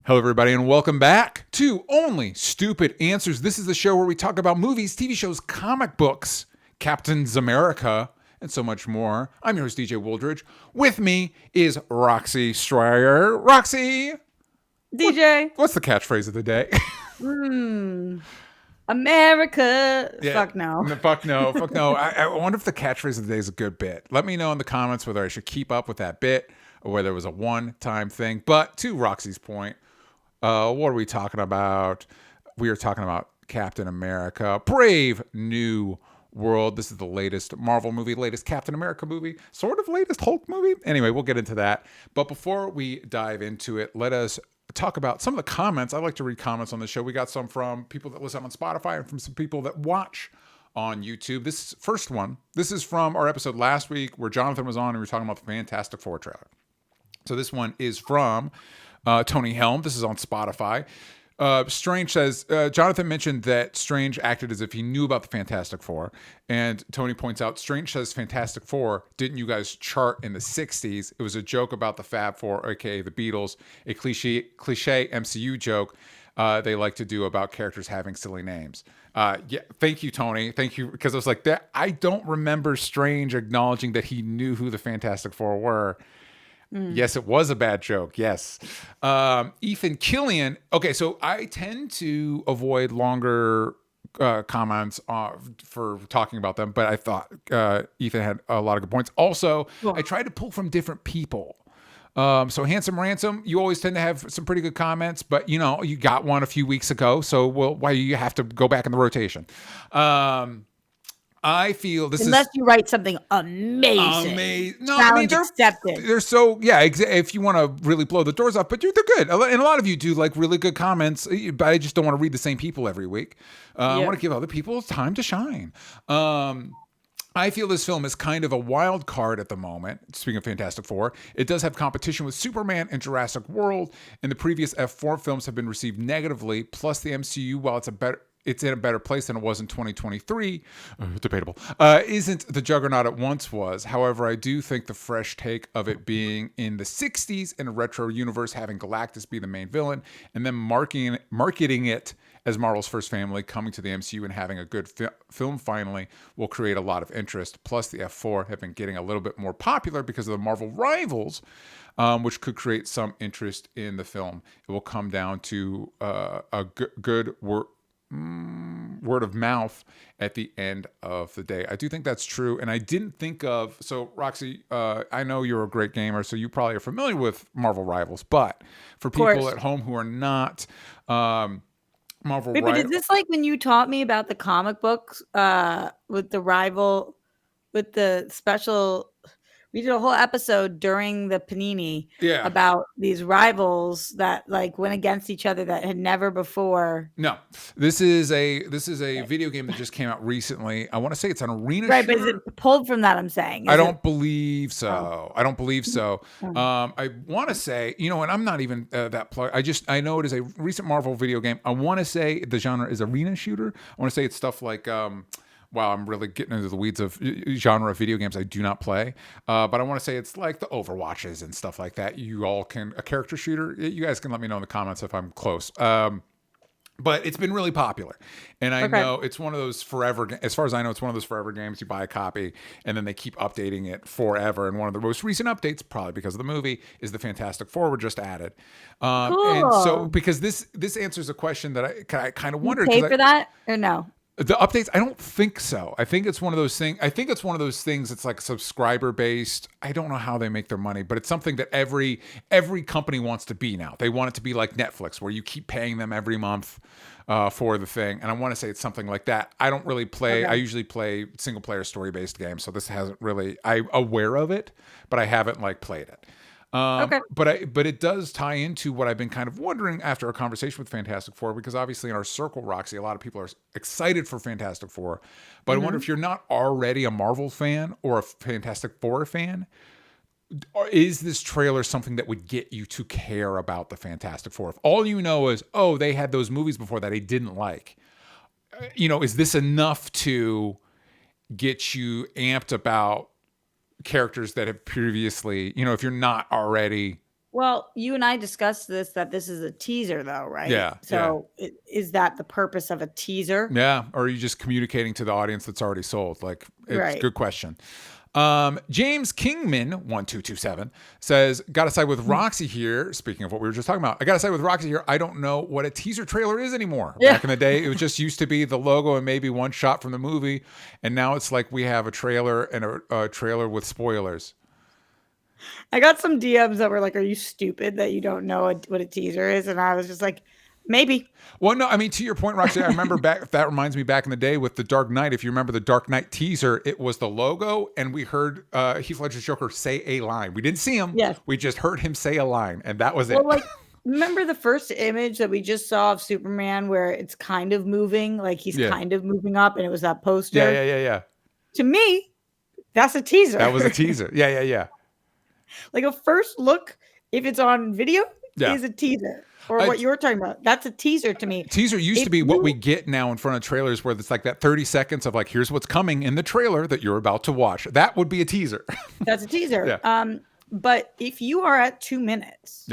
Hello, everybody, and welcome back to Only Stupid Answers. This is the show where we talk about movies, TV shows, comic books, Captain's America, and so much more. I'm your host, DJ Wooldridge. With me is Roxy Stryer. Roxy! DJ. What's the catchphrase of the day? America. Yeah. Fuck no. Fuck no. Fuck no. I wonder if the catchphrase of the day is a good bit. Let me know in the comments whether I should keep up with that bit or whether it was a one-time thing. But to Roxy's point, what are we talking about? We are talking about Captain America, Brave New World. This is the latest Marvel movie, latest Captain America movie, sort of latest Hulk movie. Anyway, we'll get into that. But before we dive into it, let us talk about some of the comments. I like to read comments on the show. We got some from people that listen on Spotify and from some people that watch on YouTube. This first one, this is from our episode last week where Jonathan was on and we were talking about the Fantastic Four trailer. So this one is from Tony Helm. This is on Spotify. Strange says, Jonathan mentioned that Strange acted as if he knew about the Fantastic Four. And Tony points out, Strange says Fantastic Four, didn't you guys chart in the 60s? It was a joke about the Fab Four, aka the Beatles, a cliche MCU joke they like to do about characters having silly names. Yeah, thank you, Tony. Thank you, because I was like, that. I don't remember Strange acknowledging that he knew who the Fantastic Four were. Yes, it was a bad joke. Yes. Ethan Killian. Okay, so I tend to avoid longer comments for talking about them, but I thought Ethan had a lot of good points. Also, I tried to pull from different people. So Handsome Ransom, you always tend to have some pretty good comments, but you got one a few weeks ago, so why you have to go back in the rotation. I feel this unless you write something amazing. No, challenge accepted. They're so if you want to really blow the doors off, but they're good. And a lot of you do like really good comments, but I just don't want to read the same people every week. I want to give other people time to shine. I feel this film is kind of a wild card at the moment. Speaking of Fantastic Four, it does have competition with Superman and Jurassic World, and the previous F4 films have been received negatively. Plus, the MCU, while it's in a better place than it was in 2023. Debatable. Isn't the juggernaut it once was. However, I do think the fresh take of it being in the 60s in a retro universe, having Galactus be the main villain, and then marketing it as Marvel's first family, coming to the MCU and having a good film finally will create a lot of interest. Plus, the F4 have been getting a little bit more popular because of the Marvel rivals, which could create some interest in the film. It will come down to a good word of mouth at the end of the day. I do think that's true. And I didn't think of, so Roxy, I know you're a great gamer, so you probably are familiar with Marvel Rivals, but for people at home who are not Marvel Rivals. But is this like when you taught me about the comic books with the rival, with the special, we did a whole episode during the Panini about these rivals that like went against each other that had never before. No, this is a video game that just came out recently. I want to say it's an arena right, shooter. But is it pulled from that? I'm saying. I don't believe so. I don't believe so. I want to say, and I'm not even that plug. I know it is a recent Marvel video game. I want to say the genre is arena shooter. I want to say it's stuff like. Wow, I'm really getting into the weeds of genre of video games I do not play. But I want to say it's like the Overwatches and stuff like that. You all can, a character shooter. You guys can let me know in the comments if I'm close. But it's been really popular. And I know it's one of those forever, as far as I know, it's one of those forever games. You buy a copy and then they keep updating it forever. And one of the most recent updates, probably because of the movie, is the Fantastic Four were just added. Cool. And so, because this answers a question that I kind of wondered. You pay for that or no? The updates, I don't think so. I think it's one of those things. It's like subscriber based. I don't know how they make their money, but it's something that every company wants to be now. They want it to be like Netflix, where you keep paying them every month for the thing. And I want to say it's something like that. I don't really play. I usually play single player story based games, so this hasn't really. I'm aware of it, but I haven't like played it. But it does tie into what I've been kind of wondering after our conversation with Fantastic Four, because obviously in our circle, Roxy, a lot of people are excited for Fantastic Four. But I wonder if you're not already a Marvel fan or a Fantastic Four fan, is this trailer something that would get you to care about the Fantastic Four? If all you know is, oh, they had those movies before that I didn't like, is this enough to get you amped about characters that have previously, if you're not already Well, you and I discussed that this is a teaser, though, right? Yeah. So is that the purpose of a teaser? Yeah. Or are you just communicating to the audience that's already sold? Like, it's a Right. good question. James Kingman 1227 says, "Gotta side with Roxy here." Speaking of what we were just talking about, I gotta side with Roxy here. I don't know what a teaser trailer is anymore. Yeah. Back in the day, it was just used to be the logo and maybe one shot from the movie, and now it's like we have a trailer and a trailer with spoilers. I got some DMs that were like, "Are you stupid that you don't know what a teaser is?" And I was just like, maybe. Well, no, I mean, to your point, Roxy, I remember back, that reminds me back in the day with the Dark Knight. If you remember the Dark Knight teaser, it was the logo, and we heard Heath Ledger's Joker say a line. We didn't see him. Yes. We just heard him say a line, and that was it. Well, like, remember the first image that we just saw of Superman where it's kind of moving, like he's kind of moving up, and it was that poster? Yeah. To me, that's a teaser. That was a teaser. Yeah. Like a first look, if it's on video, is a teaser. Or what you were talking about. That's a teaser to me. Teaser used to be what we get now in front of trailers, where it's like that 30 seconds of like, here's what's coming in the trailer that you're about to watch. That would be a teaser. That's a teaser. Yeah. But if you are at 2 minutes,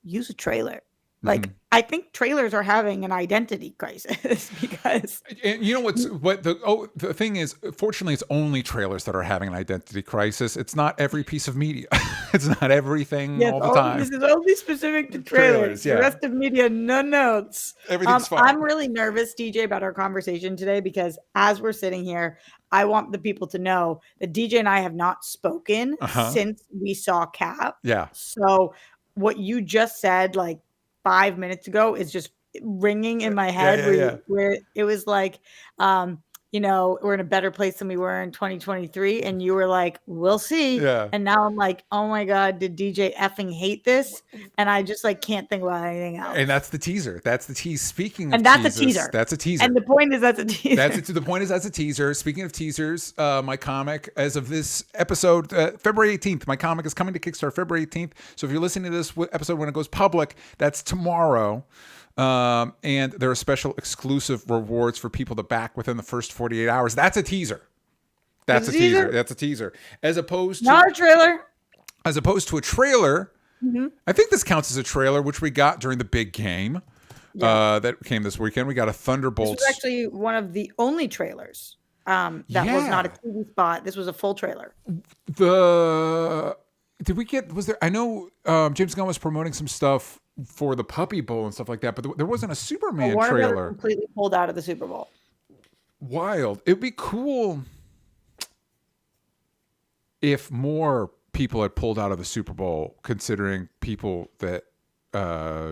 use a trailer. Like, I think trailers are having an identity crisis because, and you know what the thing is, fortunately, it's only trailers that are having an identity crisis. It's not every piece of media. It's not everything all the time. This is only specific to trailers. The rest of media, no notes. Everything's fine. I'm really nervous, DJ, about our conversation today because as we're sitting here, I want the people to know that DJ and I have not spoken since we saw Cap. Yeah. So what you just said, like 5 minutes ago, is just ringing in my head where it was like, we're in a better place than we were in 2023. And you were like, we'll see. Yeah. And now I'm like, oh my God, did DJ effing hate this? And I just like can't think about anything else. And that's the teaser. That's the tease. Speaking of and that's teases, a teaser. That's a teaser. And the point is that's a teaser. The point is that's a teaser. Speaking of teasers, my comic, as of this episode, February 18th, my comic is coming to Kickstarter February 18th. So if you're listening to this episode when it goes public, that's tomorrow. And there are special exclusive rewards for people to back within the first 48 hours. That's a teaser. That's a teaser. That's a teaser. As opposed to not a trailer. As opposed to a trailer. I think this counts as a trailer, which we got during the big game that came this weekend. We got a Thunderbolts. This was actually one of the only trailers that was not a TV spot. This was a full trailer. I know James Gunn was promoting some stuff for the Puppy Bowl and stuff like that, but there wasn't a Superman trailer. Completely pulled out of the Super Bowl. Wild. It'd be cool if more people had pulled out of the Super Bowl, considering people that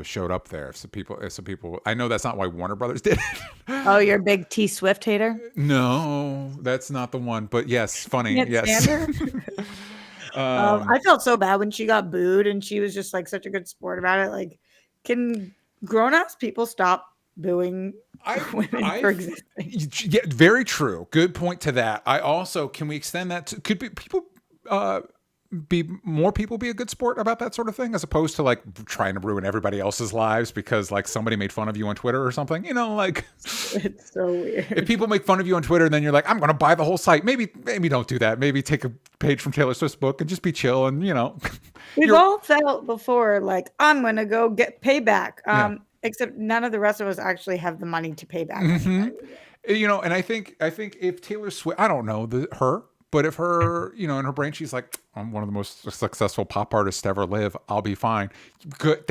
showed up there. Some people. I know that's not why Warner Brothers did it. Oh, you're a big T Swift hater? No, that's not the one. But yes, funny. Yes. I felt so bad when she got booed, and she was just like such a good sport about it. Like, can grown-ass people stop booing women for existing? Yeah, very true. Good point to that. I also, can we extend that to, could be people be a good sport about that sort of thing, as opposed to like trying to ruin everybody else's lives because like somebody made fun of you on Twitter or something, like it's so weird. If people make fun of you on Twitter and then you're like, I'm going to buy the whole site, maybe don't do that. Maybe take a page from Taylor Swift's book and just be chill. And we've all felt before, like, I'm going to go get payback. Except none of the rest of us actually have the money to pay back. And I think if Taylor Swift, I don't know her, but if her, in her brain, she's like, I'm one of the most successful pop artists to ever live, I'll be fine. Good.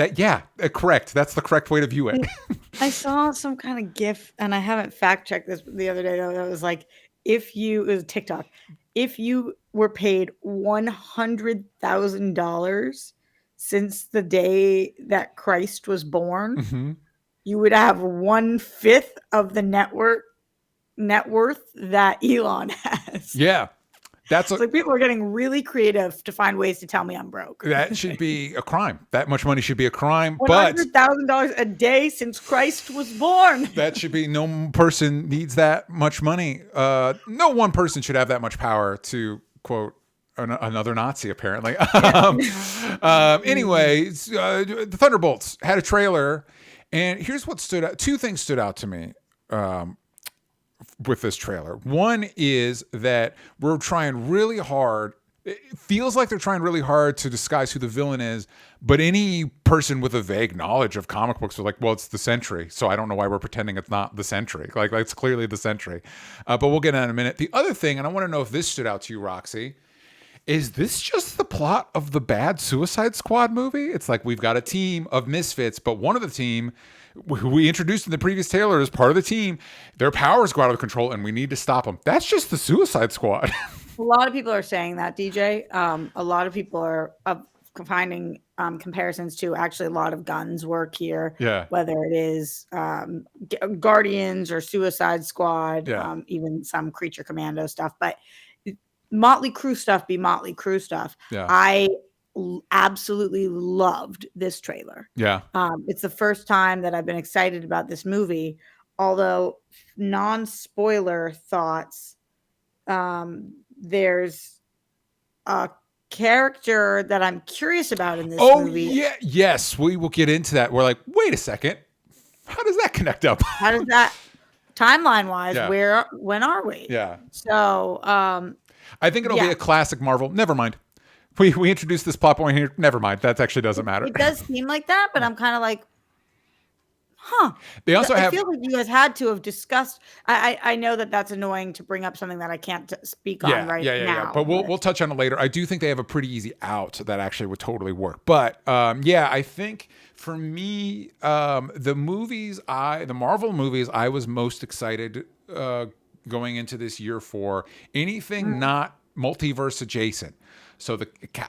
Correct. That's the correct way to view it. I saw some kind of GIF, and I haven't fact checked this the other day, though. That was like, it was TikTok. If you were paid $100,000 since the day that Christ was born, you would have 1/5 of the net worth that Elon has. Yeah. That's like people are getting really creative to find ways to tell me I'm broke. That should be a crime. That much money should be a crime. $100,000 a day since Christ was born. That should be, no person needs that much money. No one person should have that much power to quote another Nazi, apparently. Anyways, the Thunderbolts had a trailer, and here's what stood out. Two things stood out to me with this trailer. One is that we're trying really hard. it feels like they're trying really hard to disguise who the villain is, but any person with a vague knowledge of comic books are like, well, it's the Sentry, so I don't know why we're pretending it's not the Sentry. Like it's clearly the Sentry. But we'll get in a minute. The other thing, and I want to know if this stood out to you, Roxy, is this just the plot of the bad Suicide Squad movie? It's like we've got a team of misfits, but one of the team who we introduced in the previous trailer as part of the team, their powers go out of control and we need to stop them. That's just the Suicide Squad. A lot of people are saying that, DJ. A lot of people are finding comparisons to actually a lot of Gunn's work here. Yeah. Whether it is Guardians or Suicide Squad, Yeah. even some Creature Commando stuff. But Motley Crue stuff be Motley Crue stuff. Yeah. I absolutely loved this trailer. Yeah. It's the first time that I've been excited about this movie, although non-spoiler thoughts. There's a character that I'm curious about in this movie. Oh, yeah. Yes, we will get into that. We're like, wait a second. How does that connect up? How does that timeline-wise, when are we? Yeah. So, I think it'll be a classic Marvel. Never mind. We introduced this plot point here. Never mind. That actually doesn't matter. It does seem like that, but I'm kind of like, huh. They also I feel like you guys had to have discussed. I know that that's annoying to bring up something that I can't speak on now. Yeah. But we'll touch on it later. I do think they have a pretty easy out that actually would totally work. But I think for me, the Marvel movies, I was most excited going into this year for anything not multiverse adjacent. So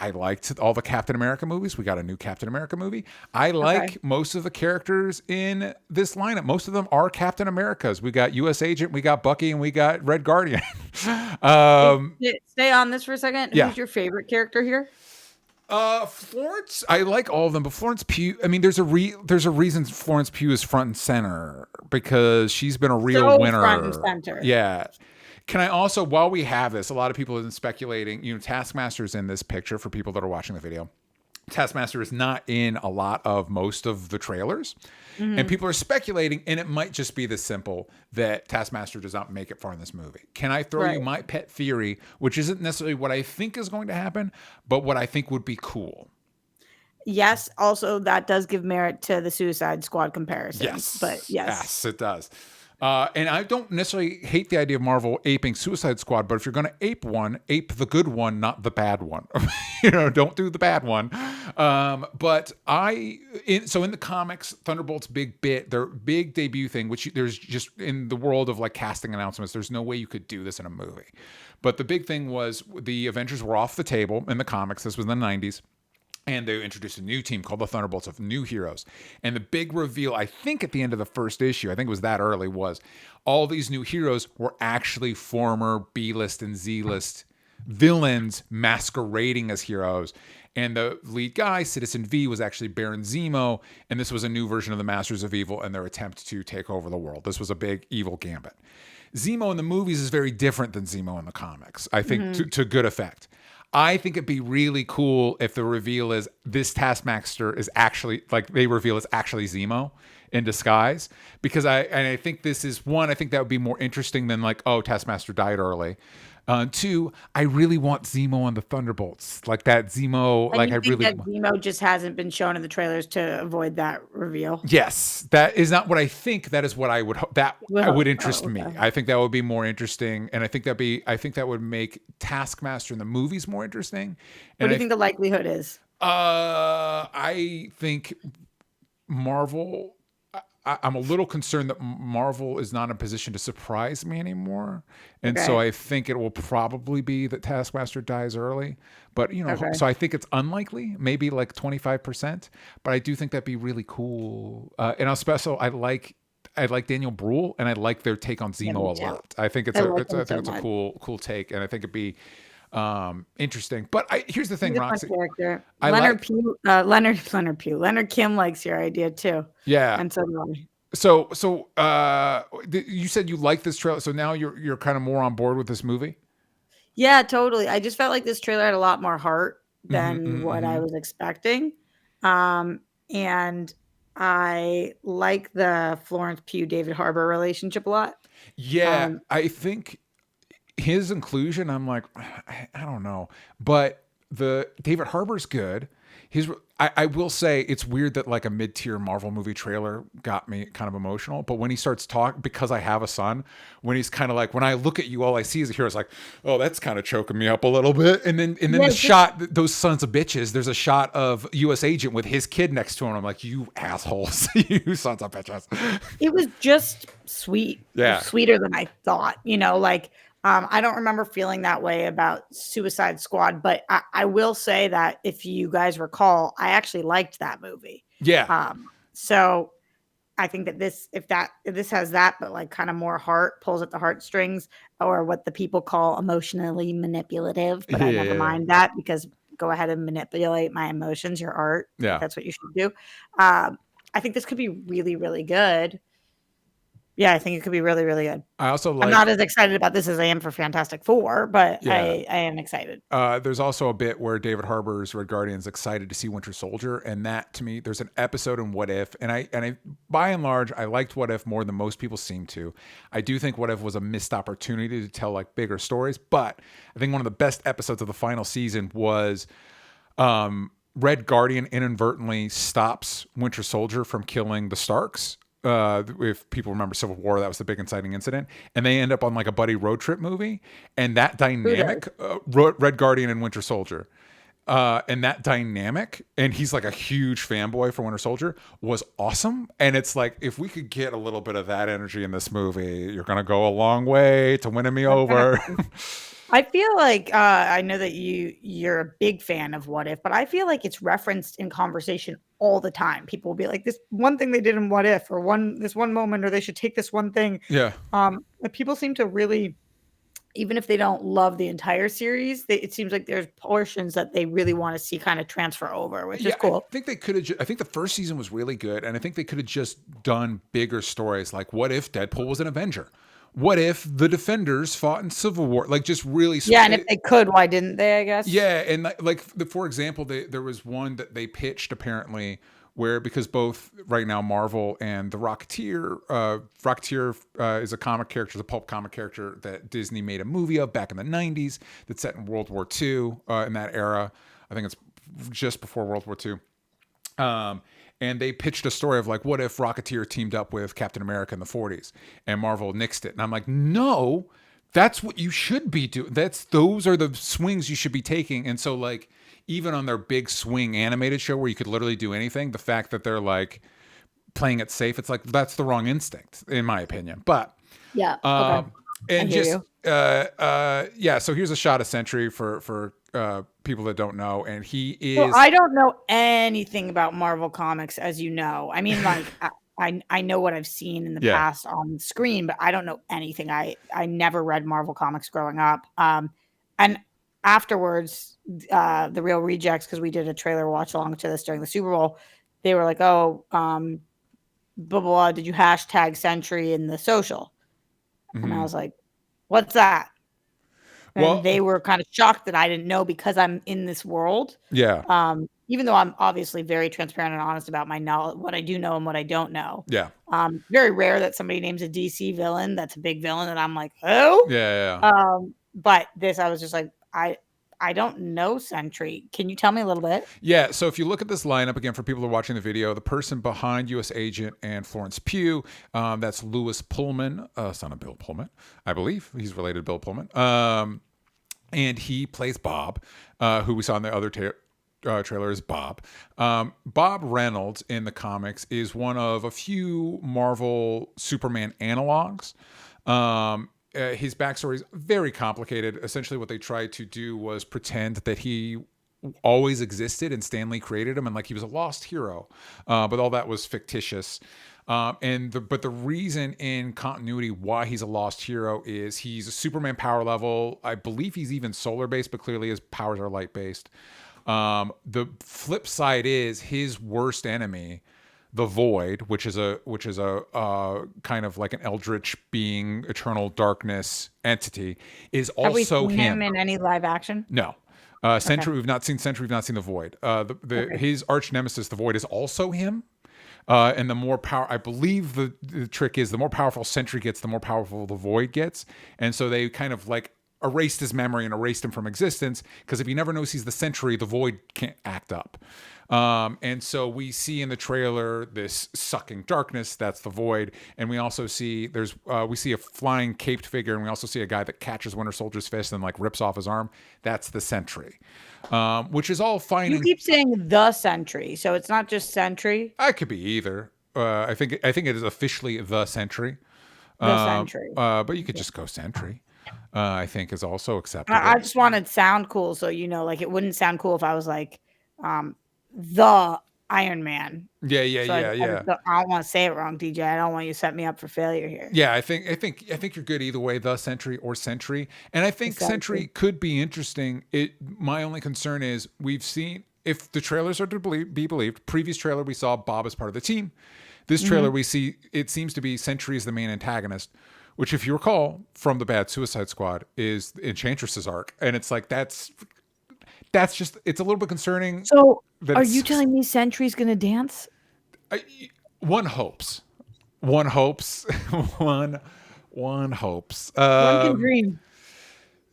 I liked all the Captain America movies. We got a new Captain America movie. I like most of the characters in this lineup. Most of them are Captain Americas. We got U.S. Agent, we got Bucky, and we got Red Guardian. Stay on this for a second. Yeah. Who's your favorite character here? Florence, I like all of them, but Florence Pugh, I mean, there's a reason Florence Pugh is front and center because she's been a real winner. Front and center. Yeah. Can I also, while we have this, a lot of people have been speculating, Taskmaster's in this picture for people that are watching the video. Taskmaster is not in a lot of most of the trailers. Mm-hmm. And people are speculating, and it might just be this simple, that Taskmaster does not make it far in this movie. Can I throw you my pet theory, which isn't necessarily what I think is going to happen, but what I think would be cool? Yes. Also, that does give merit to the Suicide Squad comparison. Yes. But Yes, it does. And I don't necessarily hate the idea of Marvel aping Suicide Squad, but if you're going to ape one, ape the good one, not the bad one. Don't do the bad one. But so in the comics, Thunderbolt's their big debut thing, which there's just in the world of like casting announcements, there's no way you could do this in a movie. But the big thing was the Avengers were off the table in the comics. This was in the 90s. And they introduced a new team called the Thunderbolts of new heroes. And the big reveal, I think at the end of the first issue, I think it was that early, was all these new heroes were actually former B-list and Z-list villains masquerading as heroes. And the lead guy, Citizen V, was actually Baron Zemo. And this was a new version of the Masters of Evil and their attempt to take over the world. This was a big evil gambit. Zemo in the movies is very different than Zemo in the comics, I think, to good effect. I think it'd be really cool if the reveal is this Taskmaster is actually, like, they reveal it's actually Zemo in disguise. Because I think this is one, I think that would be more interesting than like, oh, Taskmaster died early. Two, I really want Zemo on the Thunderbolts. Like that Zemo, and Zemo just hasn't been shown in the trailers to avoid that reveal. Yes, that is not what I think. That is what I would hope. That would interest me. I think that would be more interesting, and I think that would make Taskmaster in the movies more interesting. What do you think the likelihood is? I think Marvel. I'm a little concerned that Marvel is not in a position to surprise me anymore. And so I think it will probably be that Taskmaster dies early. But, so I think it's unlikely, maybe like 25%. But I do think that'd be really cool. And I like Daniel Bruhl, and I like their take on Zemo a lot. I think it's a cool take, and I think it'd be interesting. But here's the thing, Roxy. Leonard Pugh. Leonard Kim likes your idea too. Yeah. And so do I. So you said you like this trailer, so now you're kind of more on board with this movie? Yeah, totally. I just felt like this trailer had a lot more heart than what I was expecting. And I like the Florence Pugh David Harbour relationship a lot. Yeah, I think his inclusion, I'm like, I don't know, but the David Harbour's good. I will say it's weird that like a mid-tier Marvel movie trailer got me kind of emotional. But when he starts talking, because I have a son, when he's kind of like, when I look at you, all I see is a hero. It's like, oh, that's kind of choking me up a little bit. And then the shot, those sons of bitches. There's a shot of U.S. Agent with his kid next to him. I'm like, you assholes, you sons of bitches. It was just sweet, sweeter than I thought. Like. I don't remember feeling that way about Suicide Squad, but I will say that if you guys recall, I actually liked that movie. Yeah. So I think that if this has that, but like kind of more heart, pulls at the heartstrings, or what the people call emotionally manipulative, but I never mind that, because go ahead and manipulate my emotions, your art. Yeah. That's what you should do. I think this could be really, really good. Yeah, I think it could be really, really good. I'm not as excited about this as I am for Fantastic Four, but I am excited. There's also a bit where David Harbour's Red Guardian's excited to see Winter Soldier, and that, to me, there's an episode in What If, and I by and large, I liked What If more than most people seem to. I do think What If was a missed opportunity to tell like bigger stories, but I think one of the best episodes of the final season was Red Guardian inadvertently stops Winter Soldier from killing the Starks. If people remember Civil War, that was the big inciting incident, and they end up on like a buddy road trip movie, and that dynamic, Red Guardian and Winter Soldier, and that dynamic, and he's like a huge fanboy for Winter Soldier, was awesome. And it's like, if we could get a little bit of that energy in this movie, you're gonna go a long way to winning me over. I feel like I know that you're a big fan of What If, but I feel like it's referenced in conversation all the time. People will be like, this one thing they did in What If, or this one moment, or they should take this one thing. Yeah. People seem to really, even if they don't love the entire series, it seems like there's portions that they really want to see kind of transfer over, which is cool. I think they could have. I think the first season was really good, and I think they could have just done bigger stories. Like, what if Deadpool was an Avenger? What if the Defenders fought in Civil War? Like, just really. Yeah, and if they could, why didn't they, I guess? Yeah, and like, for example, there was one that they pitched, apparently, where, because both right now Marvel and the Rocketeer is a comic character, is a pulp comic character that Disney made a movie of back in the 90s that's set in World War II, in that era. I think it's just before World War II. And they pitched a story of like, what if Rocketeer teamed up with Captain America in the 40s, and Marvel nixed it. And I'm like, no, that's what you should be doing. Those are the swings you should be taking. And so, like, even on their big swing animated show where you could literally do anything, the fact that they're like playing it safe, it's like, that's the wrong instinct, in my opinion. But yeah, okay. And just so here's a shot of Sentry for people that don't know, and he is. So I don't know anything about Marvel Comics, as you know. I mean, like, I know what I've seen in the past on screen, but I don't know anything. I never read Marvel Comics growing up. And afterwards, the Real Rejects, because we did a trailer watch along to this during the Super Bowl, they were like, oh, blah, blah, blah, did you hashtag Sentry in the social? Mm-hmm. And I was like, what's that? And they were kind of shocked that I didn't know, because I'm in this world. Yeah. Even though I'm obviously very transparent and honest about my knowledge, what I do know and what I don't know. Yeah. Very rare that somebody names a DC villain that's a big villain and I'm like, oh. Yeah. But this, I was just like, I don't know Sentry. Can you tell me a little bit? Yeah, so if you look at this lineup, again, for people who are watching the video, the person behind U.S. Agent and Florence Pugh, that's Louis Pullman, son of Bill Pullman, I believe. He's related to Bill Pullman. And he plays Bob, who we saw in the other trailer is Bob. Bob Reynolds in the comics is one of a few Marvel Superman analogs. His backstory is very complicated. Essentially, what they tried to do was pretend that he always existed and Stan Lee created him, and like he was a lost hero. But all that was fictitious. But the reason in continuity why he's a lost hero is he's a Superman power level. I believe he's even solar based, but clearly his powers are light based. The flip side is his worst enemy, the Void, which is a kind of like an eldritch being, eternal darkness entity, is also Have we seen him in any live action? No. Sentry, we've not seen Sentry, we've not seen the Void. His arch nemesis, the Void, is also him. And the more power, I believe the trick is the more powerful Sentry gets, the more powerful the Void gets. And so they kind of like erased his memory and erased him from existence, because if he never knows he's the Sentry, the Void can't act up. And so we see in the trailer this sucking darkness, that's the Void, and we also see we see a flying caped figure, and we also see a guy that catches Winter Soldier's fist and like rips off his arm. That's the Sentry, which is all fine. You keep saying the Sentry, so it's not just Sentry. I could be either. I think it is officially the Sentry. The Sentry, but you could just go Sentry. I think is also acceptable. I just wanted to sound cool, so like it wouldn't sound cool if I was like the Iron Man. Yeah. I don't want to say it wrong, DJ. I don't want you to set me up for failure here. Yeah, I think you're good either way, the Sentry or Sentry, and I think Sentry could be interesting. My only concern is we've seen, if the trailers are to be believed, previous trailer we saw Bob as part of the team. This trailer we see, it seems to be Sentry is the main antagonist, which, if you recall from the bad Suicide Squad, is Enchantress's arc, and it's like that's just, it's a little bit concerning. So, are you telling me Sentry's gonna dance? One hopes. One hopes. One hopes. One can dream.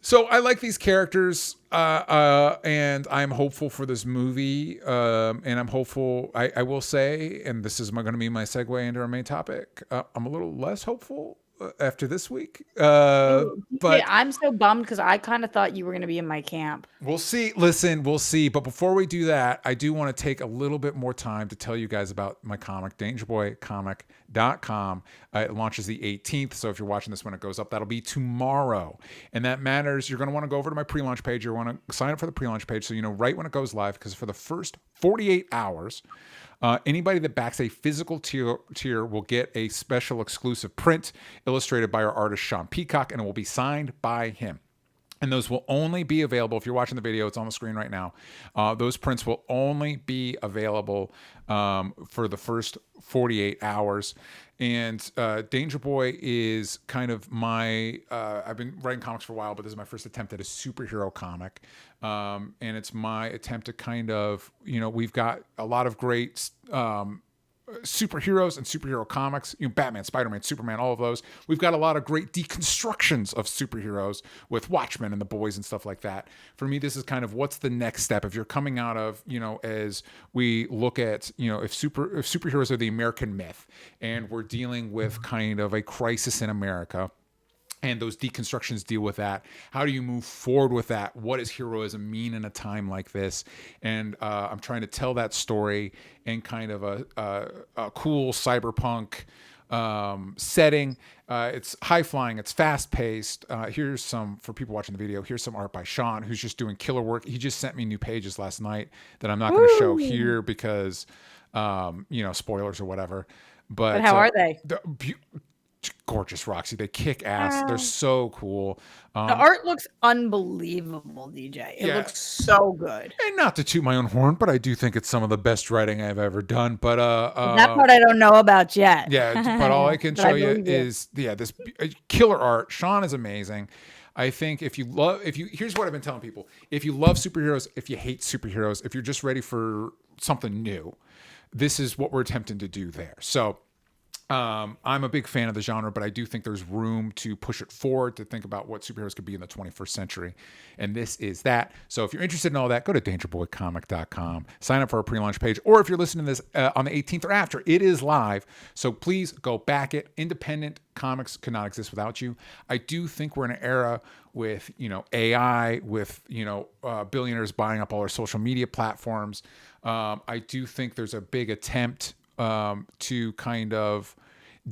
So I like these characters, and I'm hopeful for this movie, and I'm hopeful. I will say, and this is going to be my segue into our main topic. I'm a little less hopeful after this week, but I'm so bummed because I kind of thought you were going to be in my camp. We'll see. Listen, we'll see. But before we do that, I do want to take a little bit more time to tell you guys about my comic, dangerboycomic.com. It launches the 18th. So if you're watching this when it goes up, that'll be tomorrow. And that matters. You're going to want to go over to my pre-launch page. You want to sign up for the pre-launch page so you know right when it goes live, because for the first 48 hours, anybody that backs a physical tier will get a special exclusive print illustrated by our artist Sean Peacock, and it will be signed by him. And those will only be available, if you're watching the video, it's on the screen right now. Those prints will only be available for the first 48 hours. And Danger Boy is kind of my, I've been writing comics for a while, but this is my first attempt at a superhero comic. And it's my attempt to kind of, we've got a lot of great superheroes and superhero comics, Batman, Spider-Man, Superman, all of those. We've got a lot of great deconstructions of superheroes with Watchmen and The Boys and stuff like that. For me, this is kind of what's the next step. If you're coming out of, as we look at, if superheroes are the American myth and we're dealing with kind of a crisis in America, and those deconstructions deal with that. How do you move forward with that? What does heroism mean in a time like this? And I'm trying to tell that story in kind of a cool cyberpunk setting. It's high flying. It's fast paced. Here's some, for people watching the video, here's some art by Sean, who's just doing killer work. He just sent me new pages last night that I'm not going to show here because, spoilers or whatever. But how are they? Gorgeous, Roxy. They kick ass. They're so cool. The art looks unbelievable, DJ. It looks so good. And not to toot my own horn, but I do think it's some of the best writing I've ever done. But that part I don't know about yet. Yeah, but all I can show you is this killer art. Sean is amazing. I think here's what I've been telling people. If you love superheroes, if you hate superheroes, if you're just ready for something new, this is what we're attempting to do there. So I'm a big fan of the genre, but I do think there's room to push it forward, to think about what superheroes could be in the 21st century. And this is that. So if you're interested in all that, go to dangerboycomic.com, sign up for our pre-launch page, or if you're listening to this on the 18th or after, it is live. So please go back it. Independent comics could not exist without you. I do think we're in an era with, AI, with, billionaires buying up all our social media platforms. I do think there's a big attempt to kind of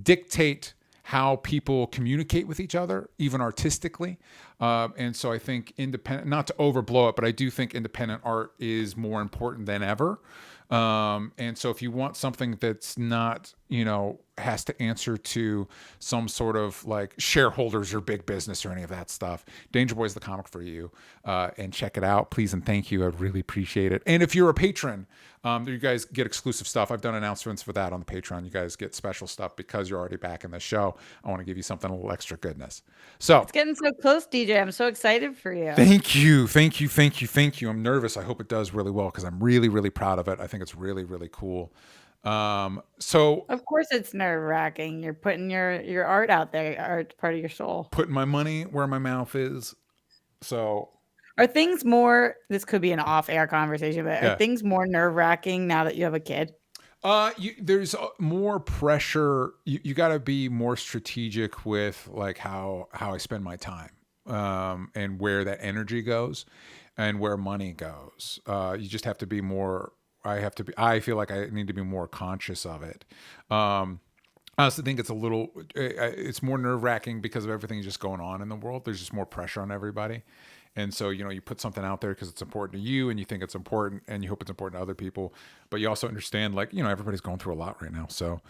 dictate how people communicate with each other, even artistically. And so I think independent, not to overblow it, but I do think independent art is more important than ever. And so if you want something that's not, has to answer to some sort of like shareholders or big business or any of that stuff, Danger Boy is the comic for you. And check it out, please and thank you. I really appreciate it. And if you're a patron, you guys get exclusive stuff. I've done announcements for that on the Patreon. You guys get special stuff because you're already back in the show. I want to give you something, a little extra goodness. So it's getting so close, DJ. I'm so excited for you. Thank you. I'm nervous. I hope it does really well because I'm really, really proud of it. I think it's really, really cool. So of course it's nerve-wracking. You're putting your art out there. Art's part of your soul. Putting my money where my mouth is. So are things more, this could be an off-air conversation, but are yeah. things more nerve-wracking now that you have a kid? There's more pressure. You got to be more strategic with like how I spend my time, and where that energy goes, and where money goes. You just have to be more. I have to be. I feel like I need to be more conscious of it. I also think it's a little. It's more nerve wracking because of everything just going on in the world. There's just more pressure on everybody. And so, you put something out there because it's important to you and you think it's important and you hope it's important to other people. But you also understand, like, everybody's going through a lot right now. So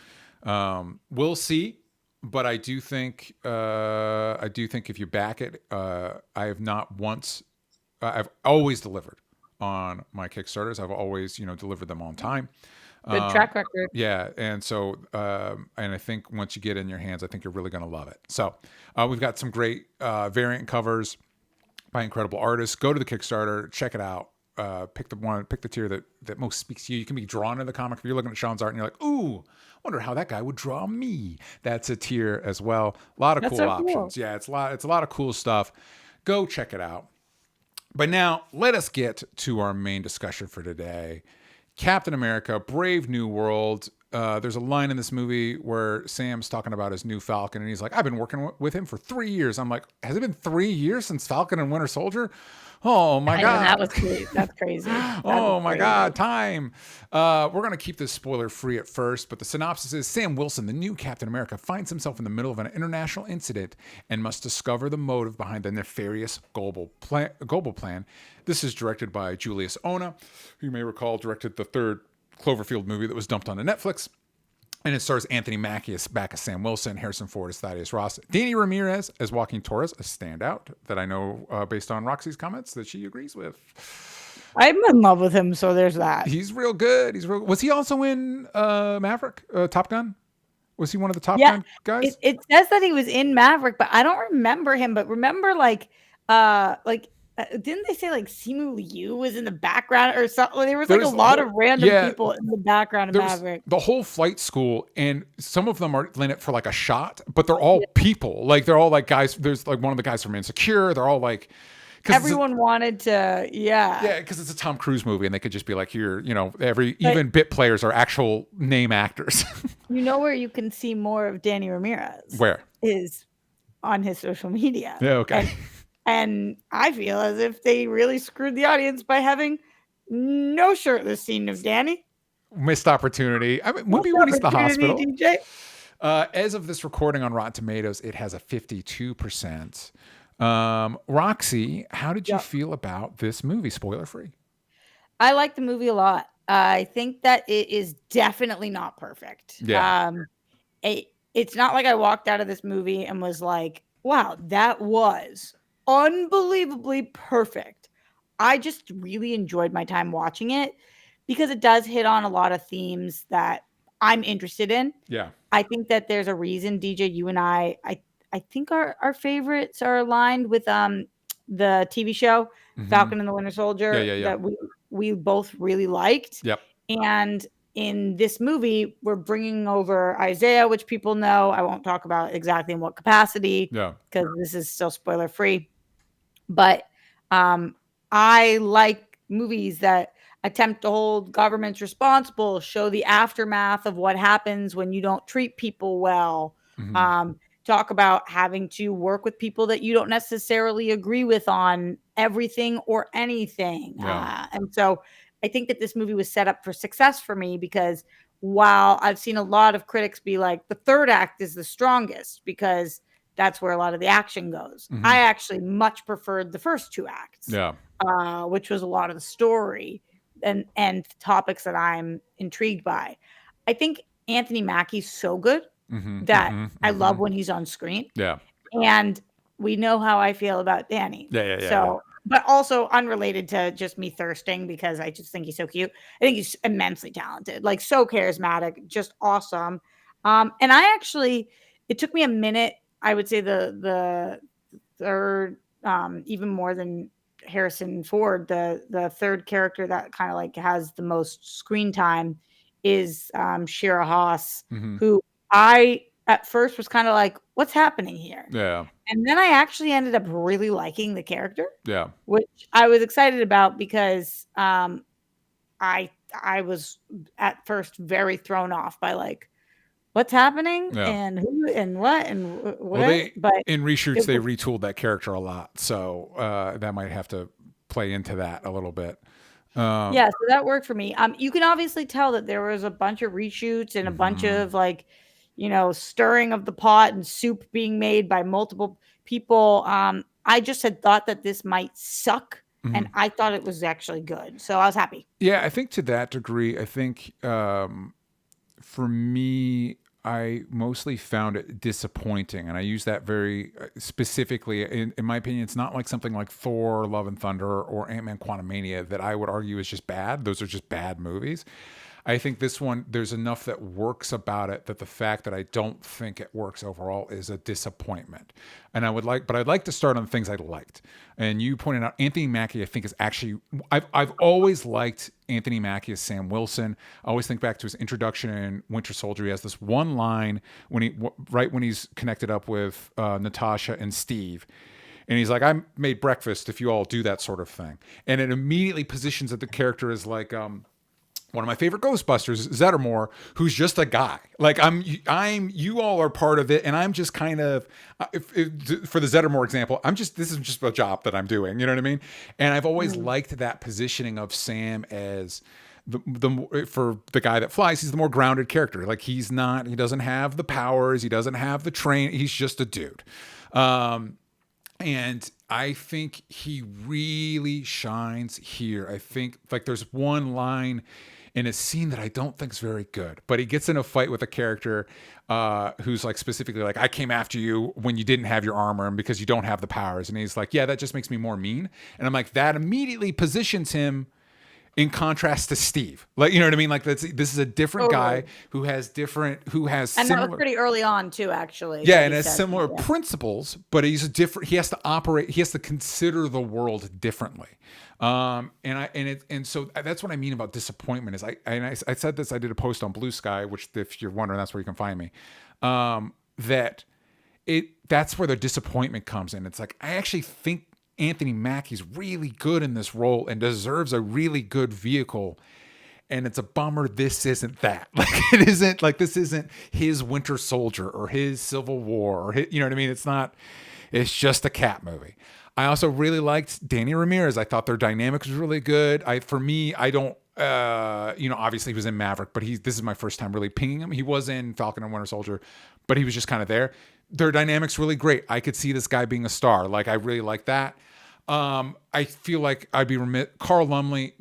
we'll see. But I do think if you back it, I have not once, I've always delivered on my Kickstarters. I've always, delivered them on time. Good track record. Yeah, and so and I think once you get it in your hands, I think you're really going to love it. So we've got some great variant covers by incredible artists. Go to the Kickstarter, check it out. Pick the tier that most speaks to you. You can be drawn in the comic. If you're looking at Sean's art and you're like, ooh, wonder how that guy would draw me. That's a tier as well. A lot of cool options. Yeah, it's a lot of cool stuff. Go check it out. But now let us get to our main discussion for today. Captain America, Brave New World. There's a line in this movie where Sam's talking about his new Falcon, and he's like, I've been working with him for 3 years. I'm like, has it been 3 years since Falcon and Winter Soldier? Oh my God. That was crazy. That's crazy. Oh my God, time. We're going to keep this spoiler free at first, but the synopsis is Sam Wilson, the new Captain America, finds himself in the middle of an international incident and must discover the motive behind the nefarious global plan. This is directed by Julius Ona, who you may recall directed the third Cloverfield movie that was dumped onto Netflix. And it stars Anthony Mackie as Sam Wilson, Harrison Ford as Thaddeus Ross, Danny Ramirez as Joaquin Torres, a standout that I know based on Roxy's comments that she agrees with. I'm in love with him, so there's that. He's real good. Was he also in Maverick, Top Gun? Was he one of the Top Gun guys? It says that he was in Maverick, but I don't remember him. But remember, didn't they say like Simu Liu was in the background or something? There was like a lot of random people in the background of Maverick. The whole flight school, and some of them are in it for like a shot, but they're all people. Like they're all like guys. There's like one of the guys from Insecure. They're all like. Everyone wanted to, yeah, because it's a Tom Cruise movie, and they could just be like, here, even bit players are actual name actors. Where you can see more of Danny Ramirez? Where? Is on his social media. Yeah, okay. And I feel as if they really screwed the audience by having no shirtless scene of Danny. Missed opportunity. I mean, maybe when he's in the hospital. DJ. As of this recording on Rotten Tomatoes, it has a 52%. Roxy, how did you feel about this movie? Spoiler free. I like the movie a lot. I think that it is definitely not perfect. Yeah. It's not like I walked out of this movie and was like, wow, that was unbelievably perfect. I just really enjoyed my time watching it because it does hit on a lot of themes that I'm interested in. Yeah. I think that there's a reason, DJ, you and I think our favorites are aligned with the TV show Falcon and the Winter Soldier that we both really liked. Yep. And in this movie, we're bringing over Isaiah, which people know. I won't talk about exactly in what capacity because this is still spoiler free. But I like movies that attempt to hold governments responsible, show the aftermath of what happens when you don't treat people well. Talk about having to work with people that you don't necessarily agree with on everything or anything. And so I think that this movie was set up for success for me because while I've seen a lot of critics be like, the third act is the strongest because that's where a lot of the action goes. I actually much preferred the first two acts, which was a lot of the story and topics that I'm intrigued by. I think Anthony Mackie's so good. I love when he's on screen. Yeah. And we know how I feel about Danny. Yeah. But also unrelated to just me thirsting because I just think he's so cute. I think he's immensely talented, like so charismatic, just awesome. And it took me a minute. I would say the third, even more than Harrison Ford, the third character that kind of like has the most screen time is Shira Haas, who I at first was kind of like, what's happening here? Yeah. And then I actually ended up really liking the character. Yeah. Which I was excited about because I was at first very thrown off by like what's happening Yeah. and who and what and what. Well, But in reshoots they was, retooled that character a lot, so that might have to play into that a little bit. Yeah, so that worked for me. You can obviously tell that there was a bunch of reshoots and a bunch of like, stirring of the pot and soup being made by multiple people. I just had thought that this might suck, and I thought it was actually good, so I was happy. Yeah, I think to that degree, I think for me, I mostly found it disappointing, and I use that very specifically. In my opinion, it's not like something like Thor: Love and Thunder or Ant-Man: Quantumania that I would argue is just bad. Those are just bad movies. I think this one, there's enough that works about it that the fact that I don't think it works overall is a disappointment. And I'd like to start on things I liked. And you pointed out Anthony Mackie, I think is actually, I've always liked Anthony Mackie as Sam Wilson. I always think back to his introduction in Winter Soldier. He has this one line right when he's connected up with Natasha and Steve. And he's like, I made breakfast if you all do that sort of thing. And it immediately positions that the character as like, one of my favorite Ghostbusters, Zettermore, who's just a guy. Like you all are part of it, and I'm just kind of, for the Zettermore example, this is just a job that I'm doing. You know what I mean? And I've always liked that positioning of Sam as for the guy that flies. He's the more grounded character. Like he doesn't have the powers, he doesn't have the train. He's just a dude. And I think he really shines here. I think like there's one line in a scene that I don't think is very good, but he gets in a fight with a character who's like specifically like, I came after you when you didn't have your armor and because you don't have the powers. And he's like, yeah, that just makes me more mean. And I'm like, that immediately positions him in contrast to Steve. Like, you know what I mean? Like this is a different guy who has and similar, that was pretty early on too, actually. yeah, and has similar principles, but he has to consider the world differently. So that's what I mean about disappointment is I said this, I did a post on Blue Sky, which if you're wondering, that's where you can find me. That's where the disappointment comes in. It's like, I actually think Anthony Mackie's really good in this role and deserves a really good vehicle. And it's a bummer this isn't that. Like it isn't like this isn't his Winter Soldier or his Civil War or his, you know what I mean? It's just a cat movie. I also really liked Danny Ramirez. I thought their dynamic was really good. Obviously he was in Maverick, but this is my first time really pinging him. He was in Falcon and Winter Soldier, but he was just kind of there. Their dynamic's really great. I could see this guy being a star. Like I really like that. I feel like I'd be remiss. Carl Lumley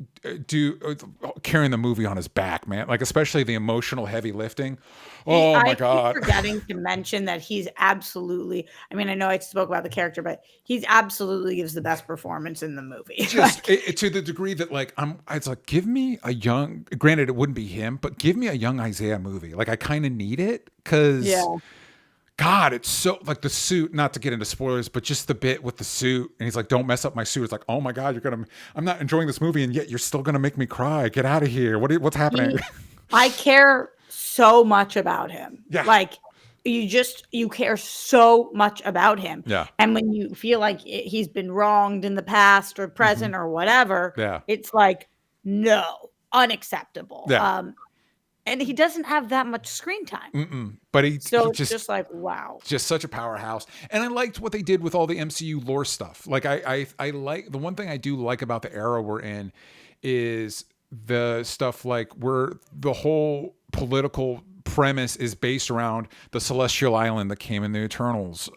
carrying the movie on his back, man. Like especially the emotional heavy lifting. Oh my God! I keep forgetting to mention that he's absolutely. I mean, I know I spoke about the character, but he's absolutely gives the best performance in the movie. Just to the degree that like it's like give me a young. Granted, it wouldn't be him, but give me a young Isaiah movie. Like I kind of need it because. Yeah. God, it's so like the suit, not to get into spoilers, but just the bit with the suit. And he's like, don't mess up my suit. It's like, oh my God, I'm not enjoying this movie. And yet you're still going to make me cry. Get out of here. What's happening? I care so much about him. Yeah. Like you care so much about him. Yeah. And when you feel like he's been wronged in the past or present or whatever, it's like, no, unacceptable. Yeah. And he doesn't have that much screen time. But he just like, wow. Just such a powerhouse. And I liked what they did with all the MCU lore stuff. Like I like the one thing I do like about the era we're in is the stuff like where the whole political premise is based around the celestial island that came in the Eternals.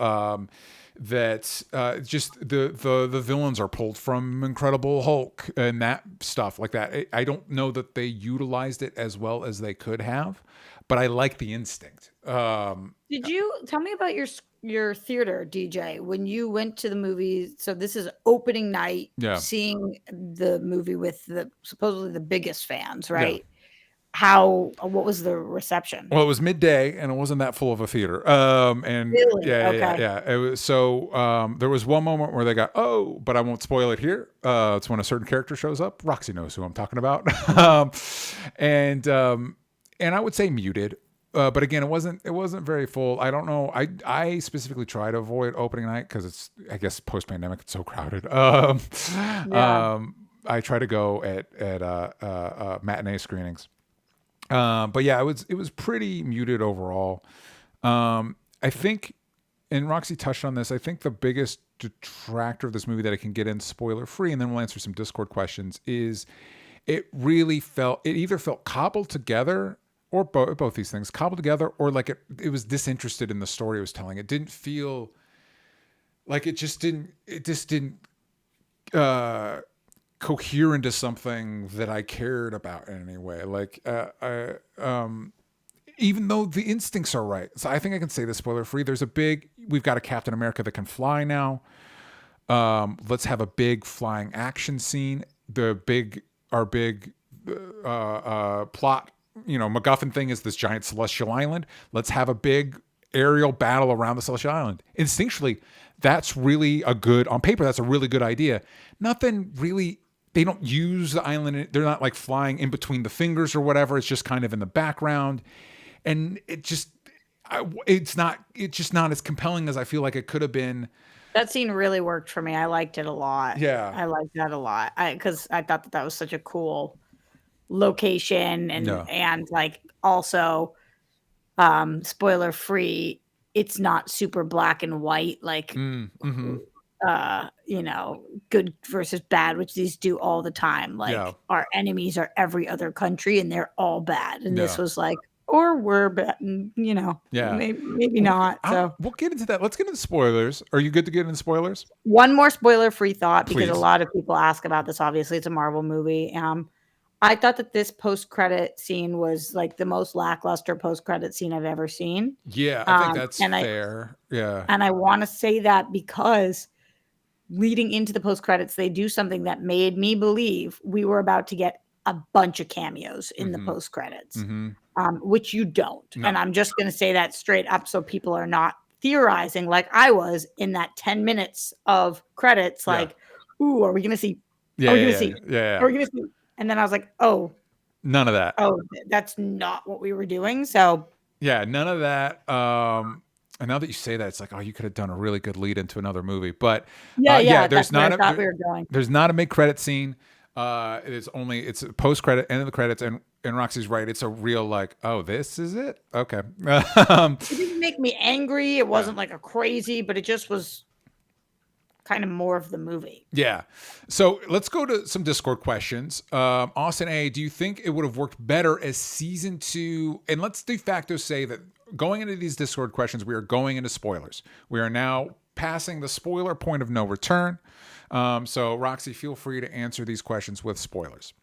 Just the villains are pulled from Incredible Hulk and that stuff like that. I don't know that they utilized it as well as they could have, but I like the instinct. Did you tell me about your theater, DJ, when you went to the movie? So this is opening night, seeing the movie with supposedly the biggest fans, right? Yeah. What was the reception? Well, it was midday and it wasn't that full of a theater. Really? Yeah. It was, so there was one moment where they got, but I won't spoil it here. It's when a certain character shows up. Roxy knows who I'm talking about. And I would say muted. but again, it wasn't very full. I don't know. I specifically try to avoid opening night because it's, I guess, post pandemic, it's so crowded. I try to go at matinee screenings. But yeah, it was pretty muted overall. I think, and Roxy touched on this, I think the biggest detractor of this movie that I can get in spoiler free, and then we'll answer some Discord questions, is it either felt cobbled together, or both these things, cobbled together, or like it was disinterested in the story it was telling. It didn't feel like it just didn't cohere into something that I cared about in any way. Like, even though the instincts are right. So I think I can say this spoiler free. We've got a Captain America that can fly now. Let's have a big flying action scene. Our big plot, MacGuffin thing is this giant celestial island. Let's have a big aerial battle around the celestial island. Instinctually, that's really on paper, that's a really good idea. Nothing really, they don't use the island. They're not like flying in between the fingers or whatever. It's just kind of in the background. And it's just not as compelling as I feel like it could have been. That scene really worked for me. I liked it a lot. Yeah. I liked that a lot. Because I thought that was such a cool location and like also spoiler free, it's not super black and white, like good versus bad, which these do all the time. Like our enemies are every other country and they're all bad. And this was like, or we're bad, maybe not. So we'll get into that. Let's get into spoilers. Are you good to get into spoilers? One more spoiler free thought, because Please. a lot of people ask about this. Obviously, it's a Marvel movie. I thought that this post-credit scene was like the most lackluster post-credit scene I've ever seen. Yeah, I think that's fair. And I want to say that because leading into the post-credits, they do something that made me believe we were about to get a bunch of cameos in the post-credits, which you don't. No. And I'm just going to say that straight up so people are not theorizing like I was in that 10 minutes of credits, like, ooh, are we going to see? Yeah, are we going to see? Yeah. Are we going to see? And then I was like, oh. None of that. Oh, that's not what we were doing. So. Yeah, none of that. And now that you say that, it's like, oh, you could have done a really good lead into another movie. But there's not a mid-credit scene. It's a post-credit, end of the credits, and Roxy's right. It's a real like, oh, this is it? Okay. It didn't make me angry. It wasn't like a crazy, but it just was kind of more of the movie. Yeah. So let's go to some Discord questions. Austin A., do you think it would have worked better as season 2? And let's de facto say that going into these Discord questions, we are going into spoilers. We are now passing the spoiler point of no return. So Roxy, feel free to answer these questions with spoilers.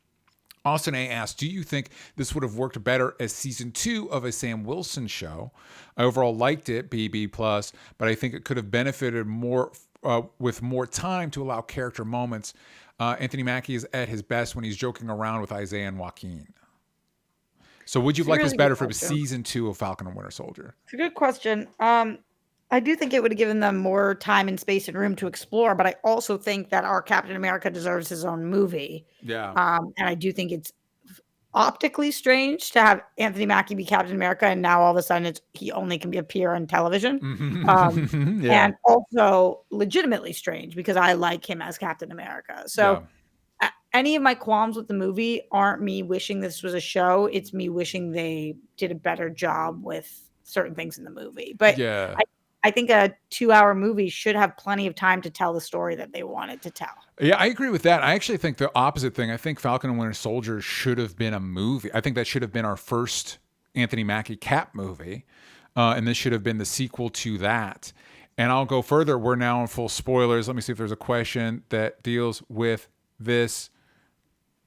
Austin A. asks, do you think this would have worked better as season 2 of a Sam Wilson show? I overall liked it, BB+, but I think it could have benefited more with more time to allow character moments. Anthony Mackie is at his best when he's joking around with Isaiah and Joaquin. So would you have liked this better for season 2 of Falcon and Winter Soldier? It's a good question. I do think it would have given them more time and space and room to explore, but I also think that our Captain America deserves his own movie. Yeah. And I do think it's optically strange to have Anthony Mackie be Captain America, and now all of a sudden he only can appear on television. And also legitimately strange because I like him as Captain America. So any of my qualms with the movie aren't me wishing this was a show. It's me wishing they did a better job with certain things in the movie. But I think a 2-hour movie should have plenty of time to tell the story that they wanted to tell. Yeah, I agree with that. I actually think the opposite thing. I think Falcon and Winter Soldier should have been a movie. I think that should have been our first Anthony Mackie Cap movie. And this should have been the sequel to that. And I'll go further. We're now in full spoilers. Let me see if there's a question that deals with this.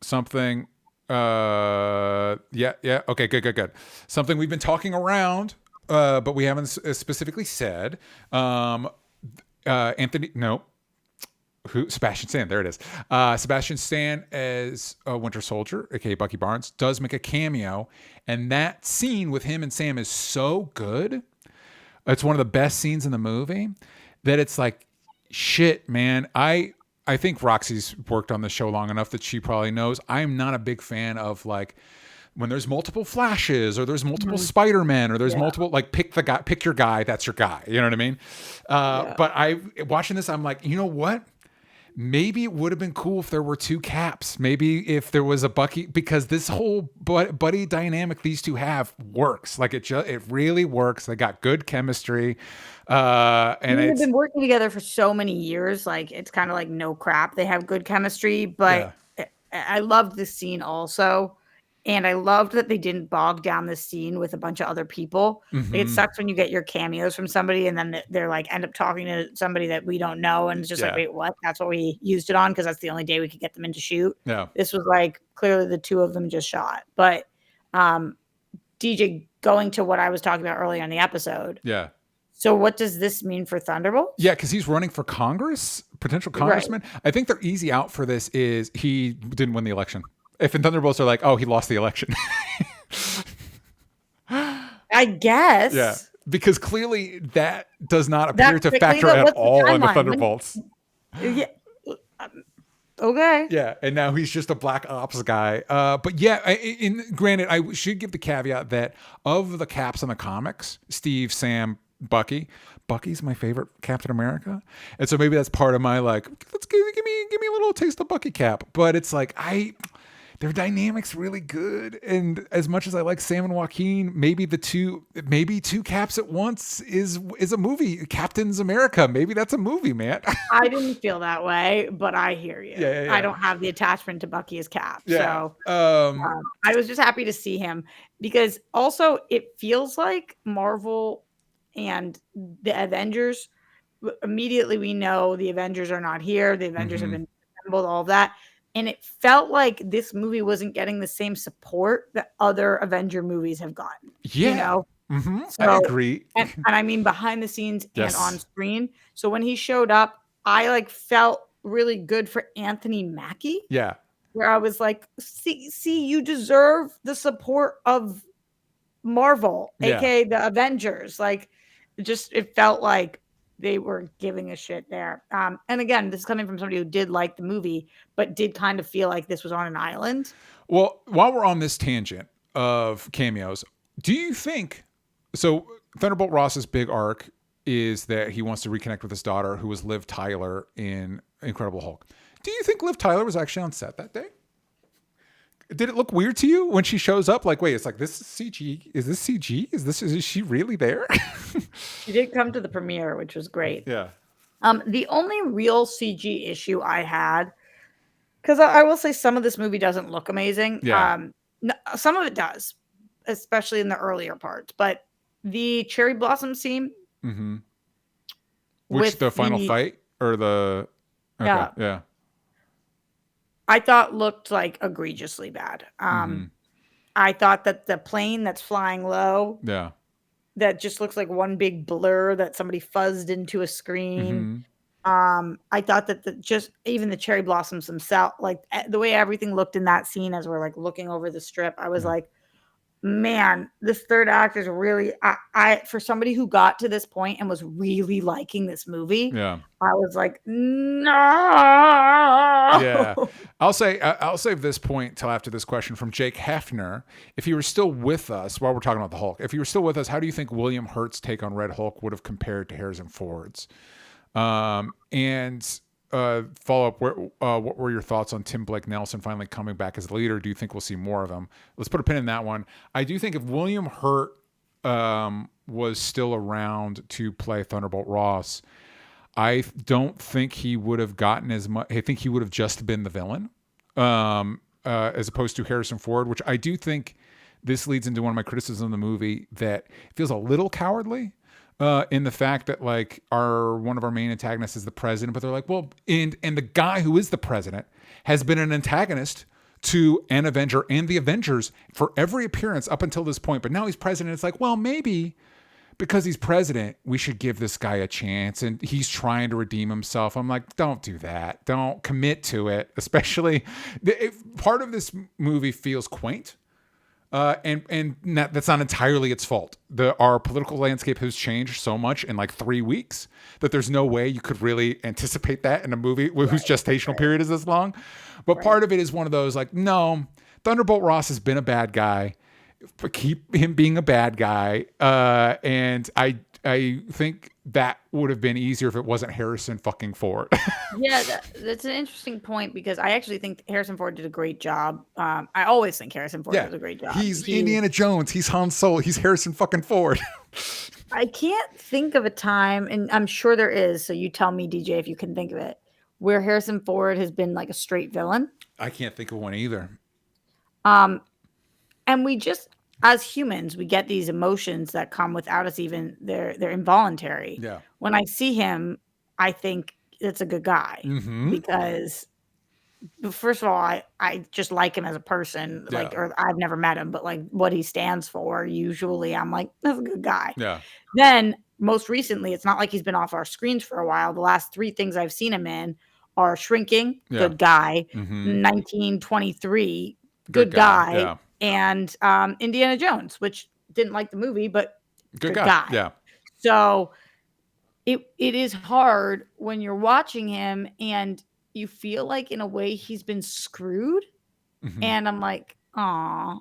Something. Okay, good. Something we've been talking around. But we haven't specifically said. Sebastian Stan, there it is. Sebastian Stan as Winter Soldier, aka Bucky Barnes, does make a cameo, and that scene with him and Sam is so good. It's one of the best scenes in the movie that it's like, shit, man. I think Roxy's worked on the show long enough that she probably knows I'm not a big fan of like when there's multiple Flashes or there's multiple Spider-Men or there's multiple, like, pick your guy. That's your guy. You know what I mean? But watching this, I'm like, you know what? Maybe it would have been cool if there were 2 Caps. Maybe if there was a Bucky, because this whole buddy dynamic these two have works. Like, it really works. They got good chemistry. And they've been working together for so many years. Like, it's kind of like no crap. They have good chemistry, but I loved this scene also. And I loved that they didn't bog down this scene with a bunch of other people. Like, it sucks when you get your cameos from somebody and then they're like, end up talking to somebody that we don't know. And it's just like, wait, what? That's what we used it on, because that's the only day we could get them in to shoot. Yeah. This was like, clearly the 2 of them just shot. But DJ, going to what I was talking about earlier in the episode. Yeah. So what does this mean for Thunderbolt? Yeah, because he's running for Congress, potential congressman. Right. I think their easy out for this is he didn't win the election. If in Thunderbolts are like, oh, he lost the election. I guess. Yeah, because clearly that does not appear to factor at all in the Thunderbolts. Yeah. Okay. Yeah, and now he's just a black ops guy. But yeah, granted, I should give the caveat that of the Caps in the comics, Steve, Sam, Bucky's my favorite Captain America, and so maybe that's part of my, like, let's give me a little taste of Bucky Cap. But it's like, their dynamic's really good, and as much as I like Sam and Joaquin, maybe two Caps at once is a movie. Captain's America, maybe that's a movie, man. I didn't feel that way, but I hear you. Yeah. I don't have the attachment to Bucky as Cap, yeah. So I was just happy to see him, because also it feels like Marvel and the Avengers. Immediately, we know the Avengers are not here. The Avengers have been assembled, all of that. And it felt like this movie wasn't getting the same support that other Avenger movies have gotten. Yeah. You know? So, I agree. And I mean, behind the scenes and on screen. So when he showed up, I felt really good for Anthony Mackie. Yeah. Where I was like, see, you deserve the support of Marvel, aka the Avengers. Like, it felt like they were giving a shit there. And again, this is coming from somebody who did like the movie, but did kind of feel like this was on an island. Well, while we're on this tangent of cameos, do you think, so Thunderbolt Ross's big arc is that he wants to reconnect with his daughter, who was Liv Tyler in Incredible Hulk. Do you think Liv Tyler was actually on set that day? Did it look weird to you when she shows up? Like, wait, it's like, this is CG. Is this CG? Is she really there? She did come to the premiere, which was great. Yeah. The only real CG issue I had, because I will say some of this movie doesn't look amazing. Yeah. Some of it does, especially in the earlier parts. But the cherry blossom scene. Mm-hmm. Which, the final fight or the? Okay, yeah. I thought looked like egregiously bad. I thought that the plane that's flying low, that just looks like one big blur that somebody fuzzed into a screen. I thought that just even the cherry blossoms themselves, like the way everything looked in that scene as we're like looking over the strip, I was like, man, this third act is really, I for somebody who got to this point and was really liking this movie, I was like, no. Yeah, I'll save this point till after this question from Jake Hefner. If you were still with us while we're talking about the Hulk, if you were still with us, how do you think William Hurt's take on Red Hulk would have compared to Harrison Ford's? And follow up, what were your thoughts on Tim Blake Nelson finally coming back as the leader? Do you think we'll see more of him? Let's put a pin in that one. I do think if William Hurt was still around to play Thunderbolt Ross, I don't think he would have gotten as much. I think he would have just been the villain, as opposed to Harrison Ford, which I do think this leads into one of my criticisms of the movie, that it feels a little cowardly. In the fact that like one of our main antagonists is the president, but they're like, well, and the guy who is the president has been an antagonist to an Avenger and the Avengers for every appearance up until this point. But now he's president. It's like, well, maybe because he's president, we should give this guy a chance, and he's trying to redeem himself. I'm like, don't do that. Don't commit to it. Especially part of this movie feels quaint. And that's not entirely its fault. Our political landscape has changed so much in like 3 weeks that there's no way you could really anticipate that in a movie whose gestational period is this long. But part of it is one of those like, no, Thunderbolt Ross has been a bad guy. Keep him being a bad guy. And I think that would have been easier if it wasn't Harrison fucking Ford. Yeah, that's an interesting point because I actually think Harrison Ford did a great job. I always think Harrison Ford does a great job. He's Indiana Jones. He's Han Solo. He's Harrison fucking Ford. I can't think of a time, and I'm sure there is, so you tell me, DJ, if you can think of it, where Harrison Ford has been like a straight villain. I can't think of one either. And we just, as humans, we get these emotions that come without us even, they're involuntary. Yeah. When I see him, I think it's a good guy because first of all, I just like him as a person, like, or I've never met him, but like what he stands for, usually I'm like, that's a good guy. Yeah. Then most recently, it's not like he's been off our screens for a while. The last 3 things I've seen him in are Shrinking, good guy, 1923, good guy, and Indiana Jones, which didn't like the movie, but good guy. Yeah. So it is hard when you're watching him and you feel like in a way he's been screwed. And I'm like, aw.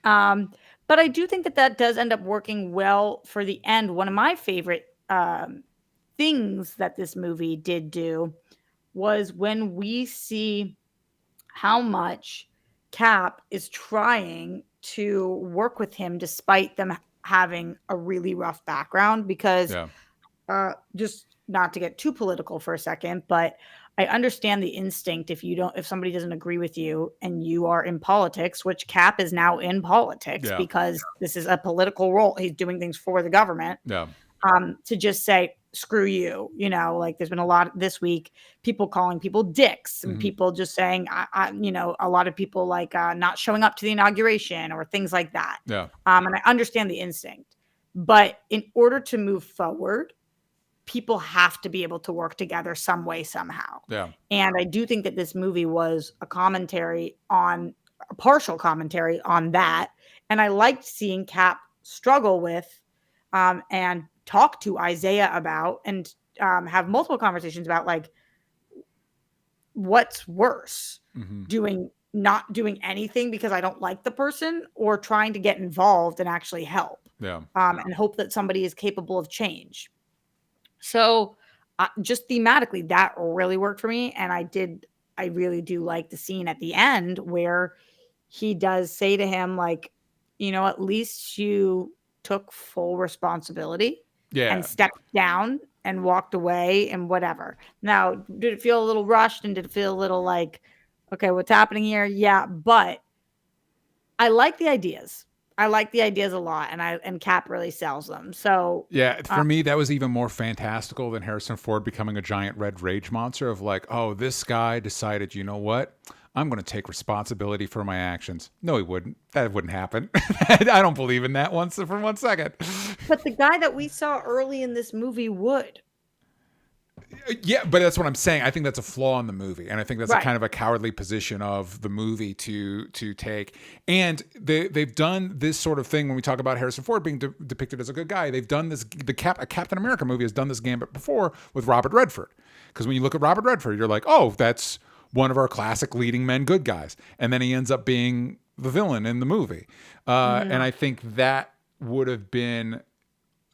But I do think that does end up working well for the end. One of my favorite things that this movie did do was when we see how much Cap is trying to work with him despite them having a really rough background because just not to get too political for a second, but I understand the instinct if somebody doesn't agree with you and you are in politics, which Cap is now in politics because this is a political role. He's doing things for the government. To just say, screw you, like there's been a lot this week, people calling people dicks and people just saying, a lot of people like not showing up to the inauguration or things like that. And I understand the instinct, but in order to move forward, people have to be able to work together some way, somehow. And I do think that this movie was a partial commentary on that. And I liked seeing Cap struggle with and talk to Isaiah about and have multiple conversations about like what's worse, not doing anything because I don't like the person or trying to get involved and actually help and hope that somebody is capable of change. So just thematically, that really worked for me. And I really do like the scene at the end where he does say to him, like, at least you took full responsibility and stepped down and walked away and whatever. Now, did it feel a little rushed and did it feel a little like, okay, what's happening here? Yeah, but I like the ideas. I like the ideas a lot, and Cap really sells them. So for me, that was even more fantastical than Harrison Ford becoming a giant red rage monster of like, oh, this guy decided, you know what? I'm going to take responsibility for my actions. No, he wouldn't. That wouldn't happen. I don't believe in that for 1 second. But the guy that we saw early in this movie would. Yeah, but that's what I'm saying. I think that's a flaw in the movie, and I think that's a kind of a cowardly position of the movie to take. And they've done this sort of thing when we talk about Harrison Ford being depicted as a good guy. They've done this. A Captain America movie has done this gambit before with Robert Redford. Because when you look at Robert Redford, you're like, oh, that's one of our classic leading men good guys, and then he ends up being the villain in the movie. And I think that would have been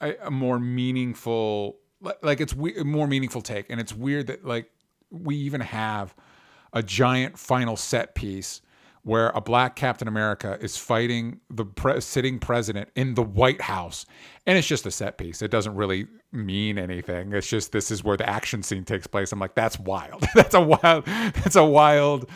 a more meaningful. Like it's a more meaningful take, and it's weird that like we even have a giant final set piece where a black Captain America is fighting the sitting president in the White House, and it's just a set piece. It doesn't really mean anything. It's just this is where the action scene takes place. I'm like, that's wild. That's a wild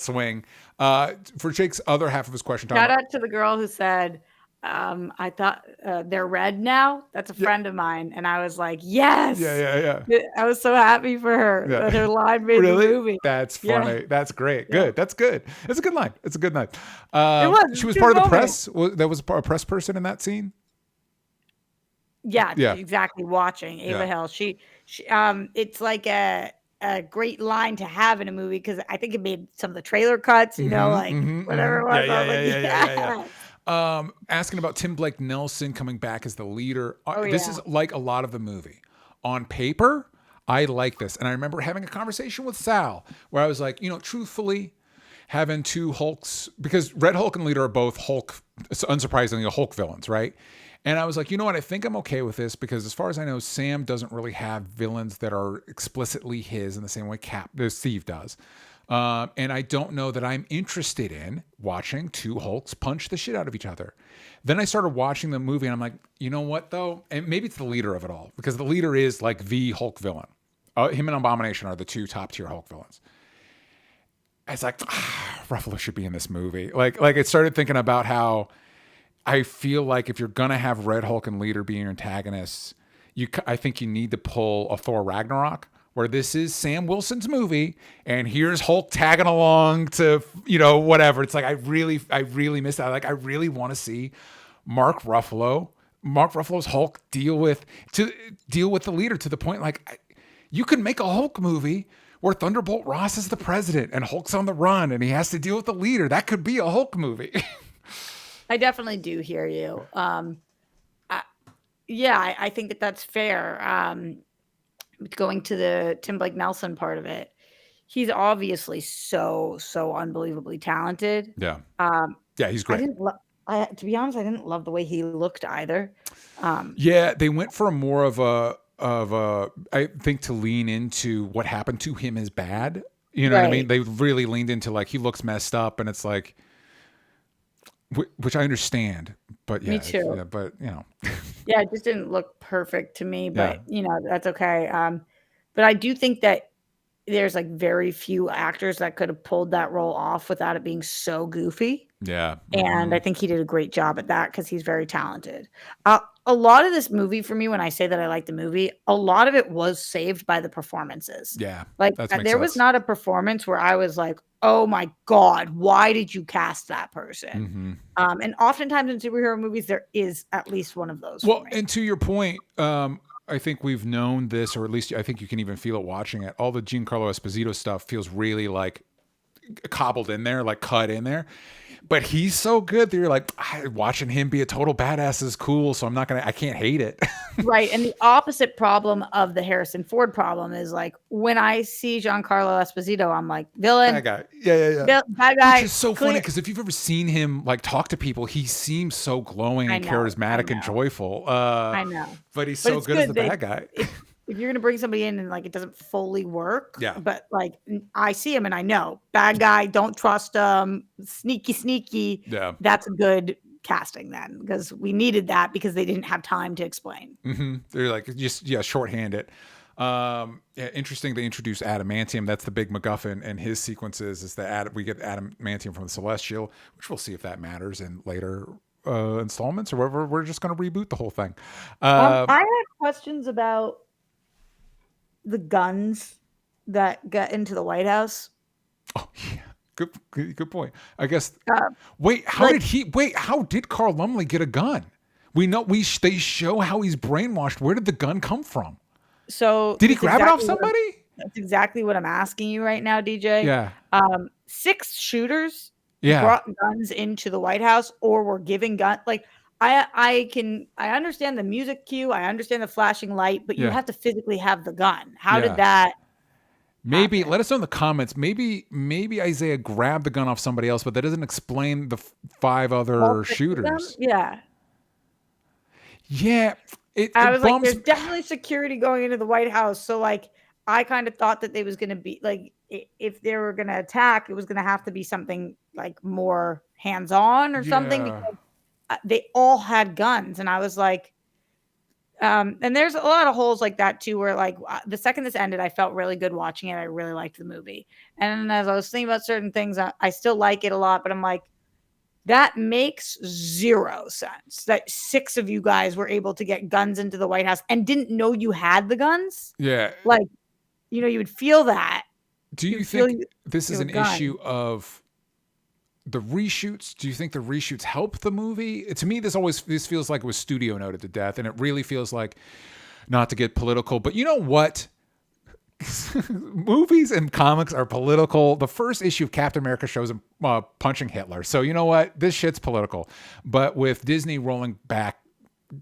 swing. For Jake's other half of his question, shout out to the girl who said, I thought they're red now. That's a friend of mine. And I was like, yes. Yeah. I was so happy for her that her line made the movie. That's funny. Yeah. That's great. Good. Yeah. That's good. It's a good line. It's a good line. She was part of the press. That was a press person in that scene. Yeah. Exactly. Watching Ava Hill. She it's like a great line to have in a movie because I think it made some of the trailer cuts, whatever it was. Yeah. Asking about Tim Blake Nelson coming back as the leader. This is like a lot of the movie. On paper, I like this. And I remember having a conversation with Sal where I was like, truthfully, having two Hulks, because Red Hulk and Leader are both Hulk, unsurprisingly, Hulk villains, right? And I was like, you know what? I think I'm okay with this because as far as I know, Sam doesn't really have villains that are explicitly his in the same way Steve does. And I don't know that I'm interested in watching two Hulks punch the shit out of each other. Then I started watching the movie and I'm like, you know what though? And maybe it's the Leader of it all because the Leader is like the Hulk villain. Him and Abomination are the two top tier Hulk villains. It's like, Ruffalo should be in this movie. Like it started thinking about how I feel like if you're gonna have Red Hulk and Leader being your antagonists, I think you need to pull a Thor Ragnarok, where this is Sam Wilson's movie, and here's Hulk tagging along to whatever. It's like I really miss that. Like I really want to see Mark Ruffalo's Hulk deal with the Leader to the point like you could make a Hulk movie where Thunderbolt Ross is the president and Hulk's on the run and he has to deal with the Leader. That could be a Hulk movie. I definitely do hear you. I think that's fair. Going to the Tim Blake Nelson part of it, he's obviously so unbelievably talented. Yeah. He's great. To be honest, I didn't love the way he looked either. They went for more of a I think to lean into what happened to him is bad. You know what I mean? They really leaned into like he looks messed up, and it's like. Which I understand, but me too. It just didn't look perfect to me, but that's okay. But I do think that there's like very few actors that could have pulled that role off without it being so goofy. Yeah. And I think he did a great job at that because he's very talented. A lot of this movie for me, when I say that I like the movie, a lot of it was saved by the performances. Yeah. Like there was not a performance where I was like, oh my God, why did you cast that person? Mm-hmm. And oftentimes in superhero movies, there is at least one of those. Well, and to your point, I think we've known this, or at least I think you can even feel it watching it. All the Giancarlo Esposito stuff feels really like cobbled in there, like cut in there. But he's so good that you're like, watching him be a total badass is cool. So I can't hate it. Right. And the opposite problem of the Harrison Ford problem is like when I see Giancarlo Esposito, I'm like, villain. Bad guy. Yeah. Bad guy. Which is so funny because if you've ever seen him like talk to people, he seems so glowing and charismatic and joyful. I know. But he's so good as the bad guy. If you're going to bring somebody in and like it doesn't fully work, but like I see him and I know bad guy, don't trust him, sneaky. Yeah, that's good casting then because we needed that because they didn't have time to explain. Mm-hmm. They're like just shorthand it. Interesting. They introduced adamantium. That's the big MacGuffin and his sequences is that we get adamantium from the Celestial, which we'll see if that matters in later installments or whatever. We're just going to reboot the whole thing. I had questions about the guns that got into the White House. Oh yeah, good point. I guess. How did Carl Lumley get a gun? We know they show how he's brainwashed. Where did the gun come from? So did he grab it off somebody? That's exactly what I'm asking you right now, DJ. Yeah. 6 shooters brought guns into the White House or were giving guns like. I understand the music cue. I understand the flashing light, but you have to physically have the gun. How did that happen? Let us know in the comments. Maybe Isaiah grabbed the gun off somebody else, but that doesn't explain the 5 other shooters. Yeah. I was like, there's definitely security going into the White House. So like, I kind of thought that they was going to be like, if they were going to attack, it was going to have to be something like more hands-on or something because they all had guns. And I was like, and there's a lot of holes like that too, where like the second this ended, I felt really good watching it. I really liked the movie. And as I was thinking about certain things, I still like it a lot, but I'm like, that makes 0 sense that 6 of you guys were able to get guns into the White House and didn't know you had the guns. Yeah. Like, you would feel that. Do you think this is an issue of the reshoots? Do you think the reshoots help the movie? To me, this feels like it was studio noted to death, and it really feels like, not to get political, but you know what? Movies and comics are political. The first issue of Captain America shows him punching Hitler. So you know what? This shit's political. But with Disney rolling back,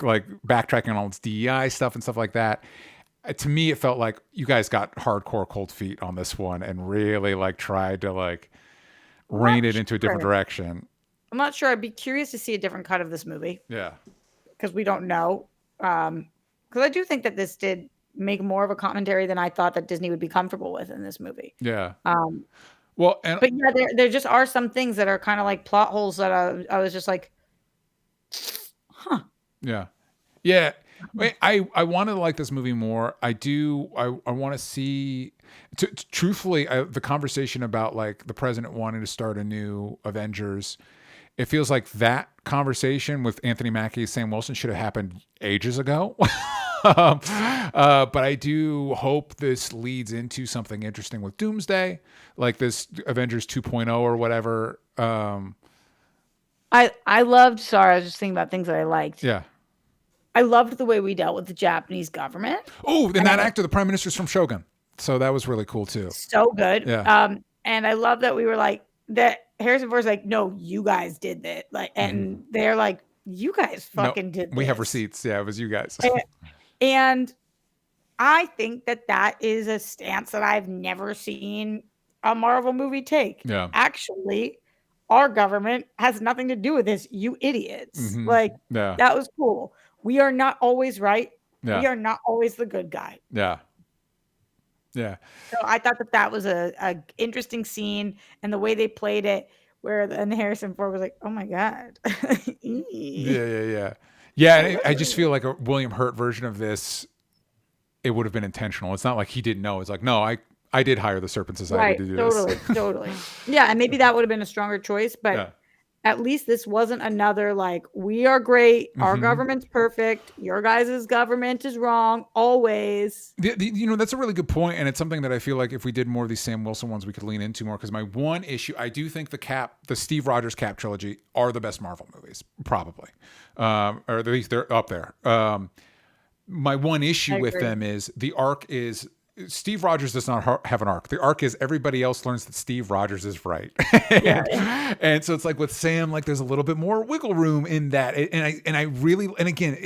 like backtracking on all its DEI stuff and stuff like that, to me, it felt like you guys got hardcore cold feet on this one and really like tried to like rein it into a different direction. I'm not sure. I'd be curious to see a different cut of this movie. Yeah. Because we don't know. Because I do think that this did make more of a commentary than I thought that Disney would be comfortable with in this movie. Yeah. But yeah, there just are some things that are kind of like plot holes that I was just like, huh. Yeah. Yeah. I want to like this movie more. I do. I want to see. Truthfully, the conversation about like the president wanting to start a new Avengers, it feels like that conversation with Anthony Mackie, Sam Wilson should have happened ages ago. But I do hope this leads into something interesting with Doomsday, like this Avengers 2.0 or whatever. I loved. Sorry, I was just thinking about things that I liked. Yeah. I loved the way we dealt with the Japanese government. Oh, and that actor, the prime minister's from Shogun. So that was really cool too. So good. Yeah. And I love that we were like, that Harrison Ford's like, no, you guys did that. Like, and they're like, you guys fucking did this. We have receipts. Yeah, it was you guys. And I think that is a stance that I've never seen a Marvel movie take. Yeah. Actually, our government has nothing to do with this, you idiots. Mm-hmm. Like, yeah. That was cool. We are not always right. Yeah. We are not always the good guy. Yeah. Yeah. So I thought that was a interesting scene, and the way they played it, and Harrison Ford was like, "Oh my god." Yeah. And I just feel like a William Hurt version of this, it would have been intentional. It's not like he didn't know. It's like, no, I did hire the Serpent Society to do this. Totally. Yeah, and maybe that would have been a stronger choice, but at least this wasn't another like, we are great, our government's perfect, your guys' government is wrong, always. That's a really good point, and it's something that I feel like if we did more of these Sam Wilson ones, we could lean into more, because my one issue, I do think the Steve Rogers Cap trilogy are the best Marvel movies, probably. Or at least they're up there. My one issue with them is the arc is... Steve Rogers does not have an arc. The arc is everybody else learns that Steve Rogers is right. And so it's like with Sam, like there's a little bit more wiggle room in that. And I really, and again,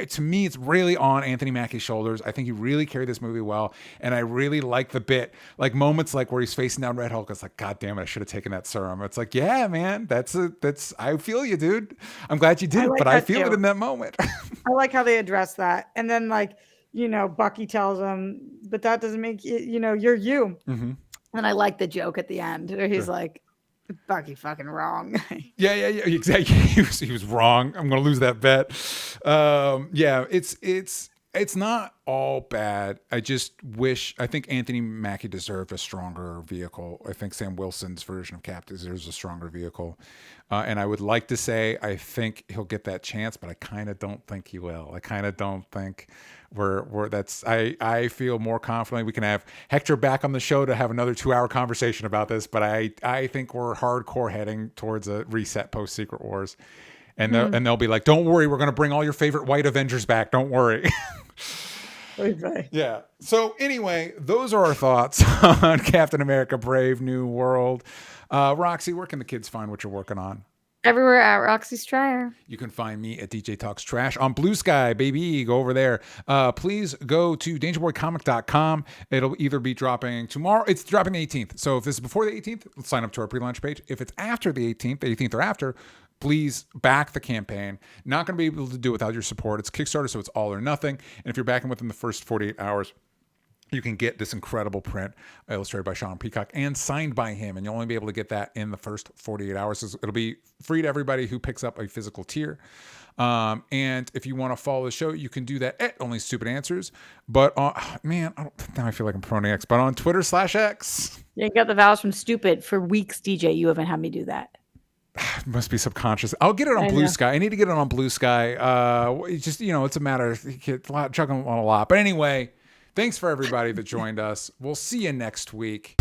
to me, it's really on Anthony Mackie's shoulders. I think he really carried this movie well. And I really like the bit, like moments like where he's facing down Red Hulk. It's like, God damn it, I should have taken that serum. It's like, yeah, man, I feel you, dude. I'm glad you did, but I feel it in that moment. I like how they address that. And then like, Bucky tells him, but that doesn't make it, you're you. Mm-hmm. And I like the joke at the end where he's like, Bucky fucking wrong. Yeah, exactly. He was wrong. I'm going to lose that bet. Yeah, it's not all bad. I think Anthony Mackie deserved a stronger vehicle. I think Sam Wilson's version of Cap deserves a stronger vehicle. And I would like to say I think he'll get that chance, but I kind of don't think he will. I kind of don't think I feel more confident we can have Hector back on the show to have another 2-hour conversation about this, but I think we're hardcore heading towards a reset post Secret Wars. And they'll be like, don't worry, we're going to bring all your favorite white Avengers back. Don't worry. Okay. Yeah. So anyway, those are our thoughts on Captain America Brave New World. Roxy, where can the kids find what you're working on? Everywhere at Roxy Stryer. You can find me at DJ Talks Trash on Blue Sky, baby. Go over there. Please go to dangerboycomic.com. It'll either be dropping tomorrow. It's dropping the 18th. So if this is before the 18th, let's sign up to our pre-launch page. If it's after the 18th or after, please back the campaign. Not going to be able to do it without your support. It's Kickstarter, so it's all or nothing. And if you're backing within the first 48 hours, you can get this incredible print illustrated by Sean Peacock and signed by him. And you'll only be able to get that in the first 48 hours. So it'll be free to everybody who picks up a physical tier. And if you want to follow the show, you can do that at Only Stupid Answers. But now I feel like I'm promoting X. But on Twitter/X. You got the vowels from stupid for weeks, DJ. You haven't had me do that. Must be subconscious. I'll get it on Blue Sky. I need to get it on Blue Sky. It's just, it's a matter of chugging on a lot. But anyway, thanks for everybody that joined us. We'll see you next week.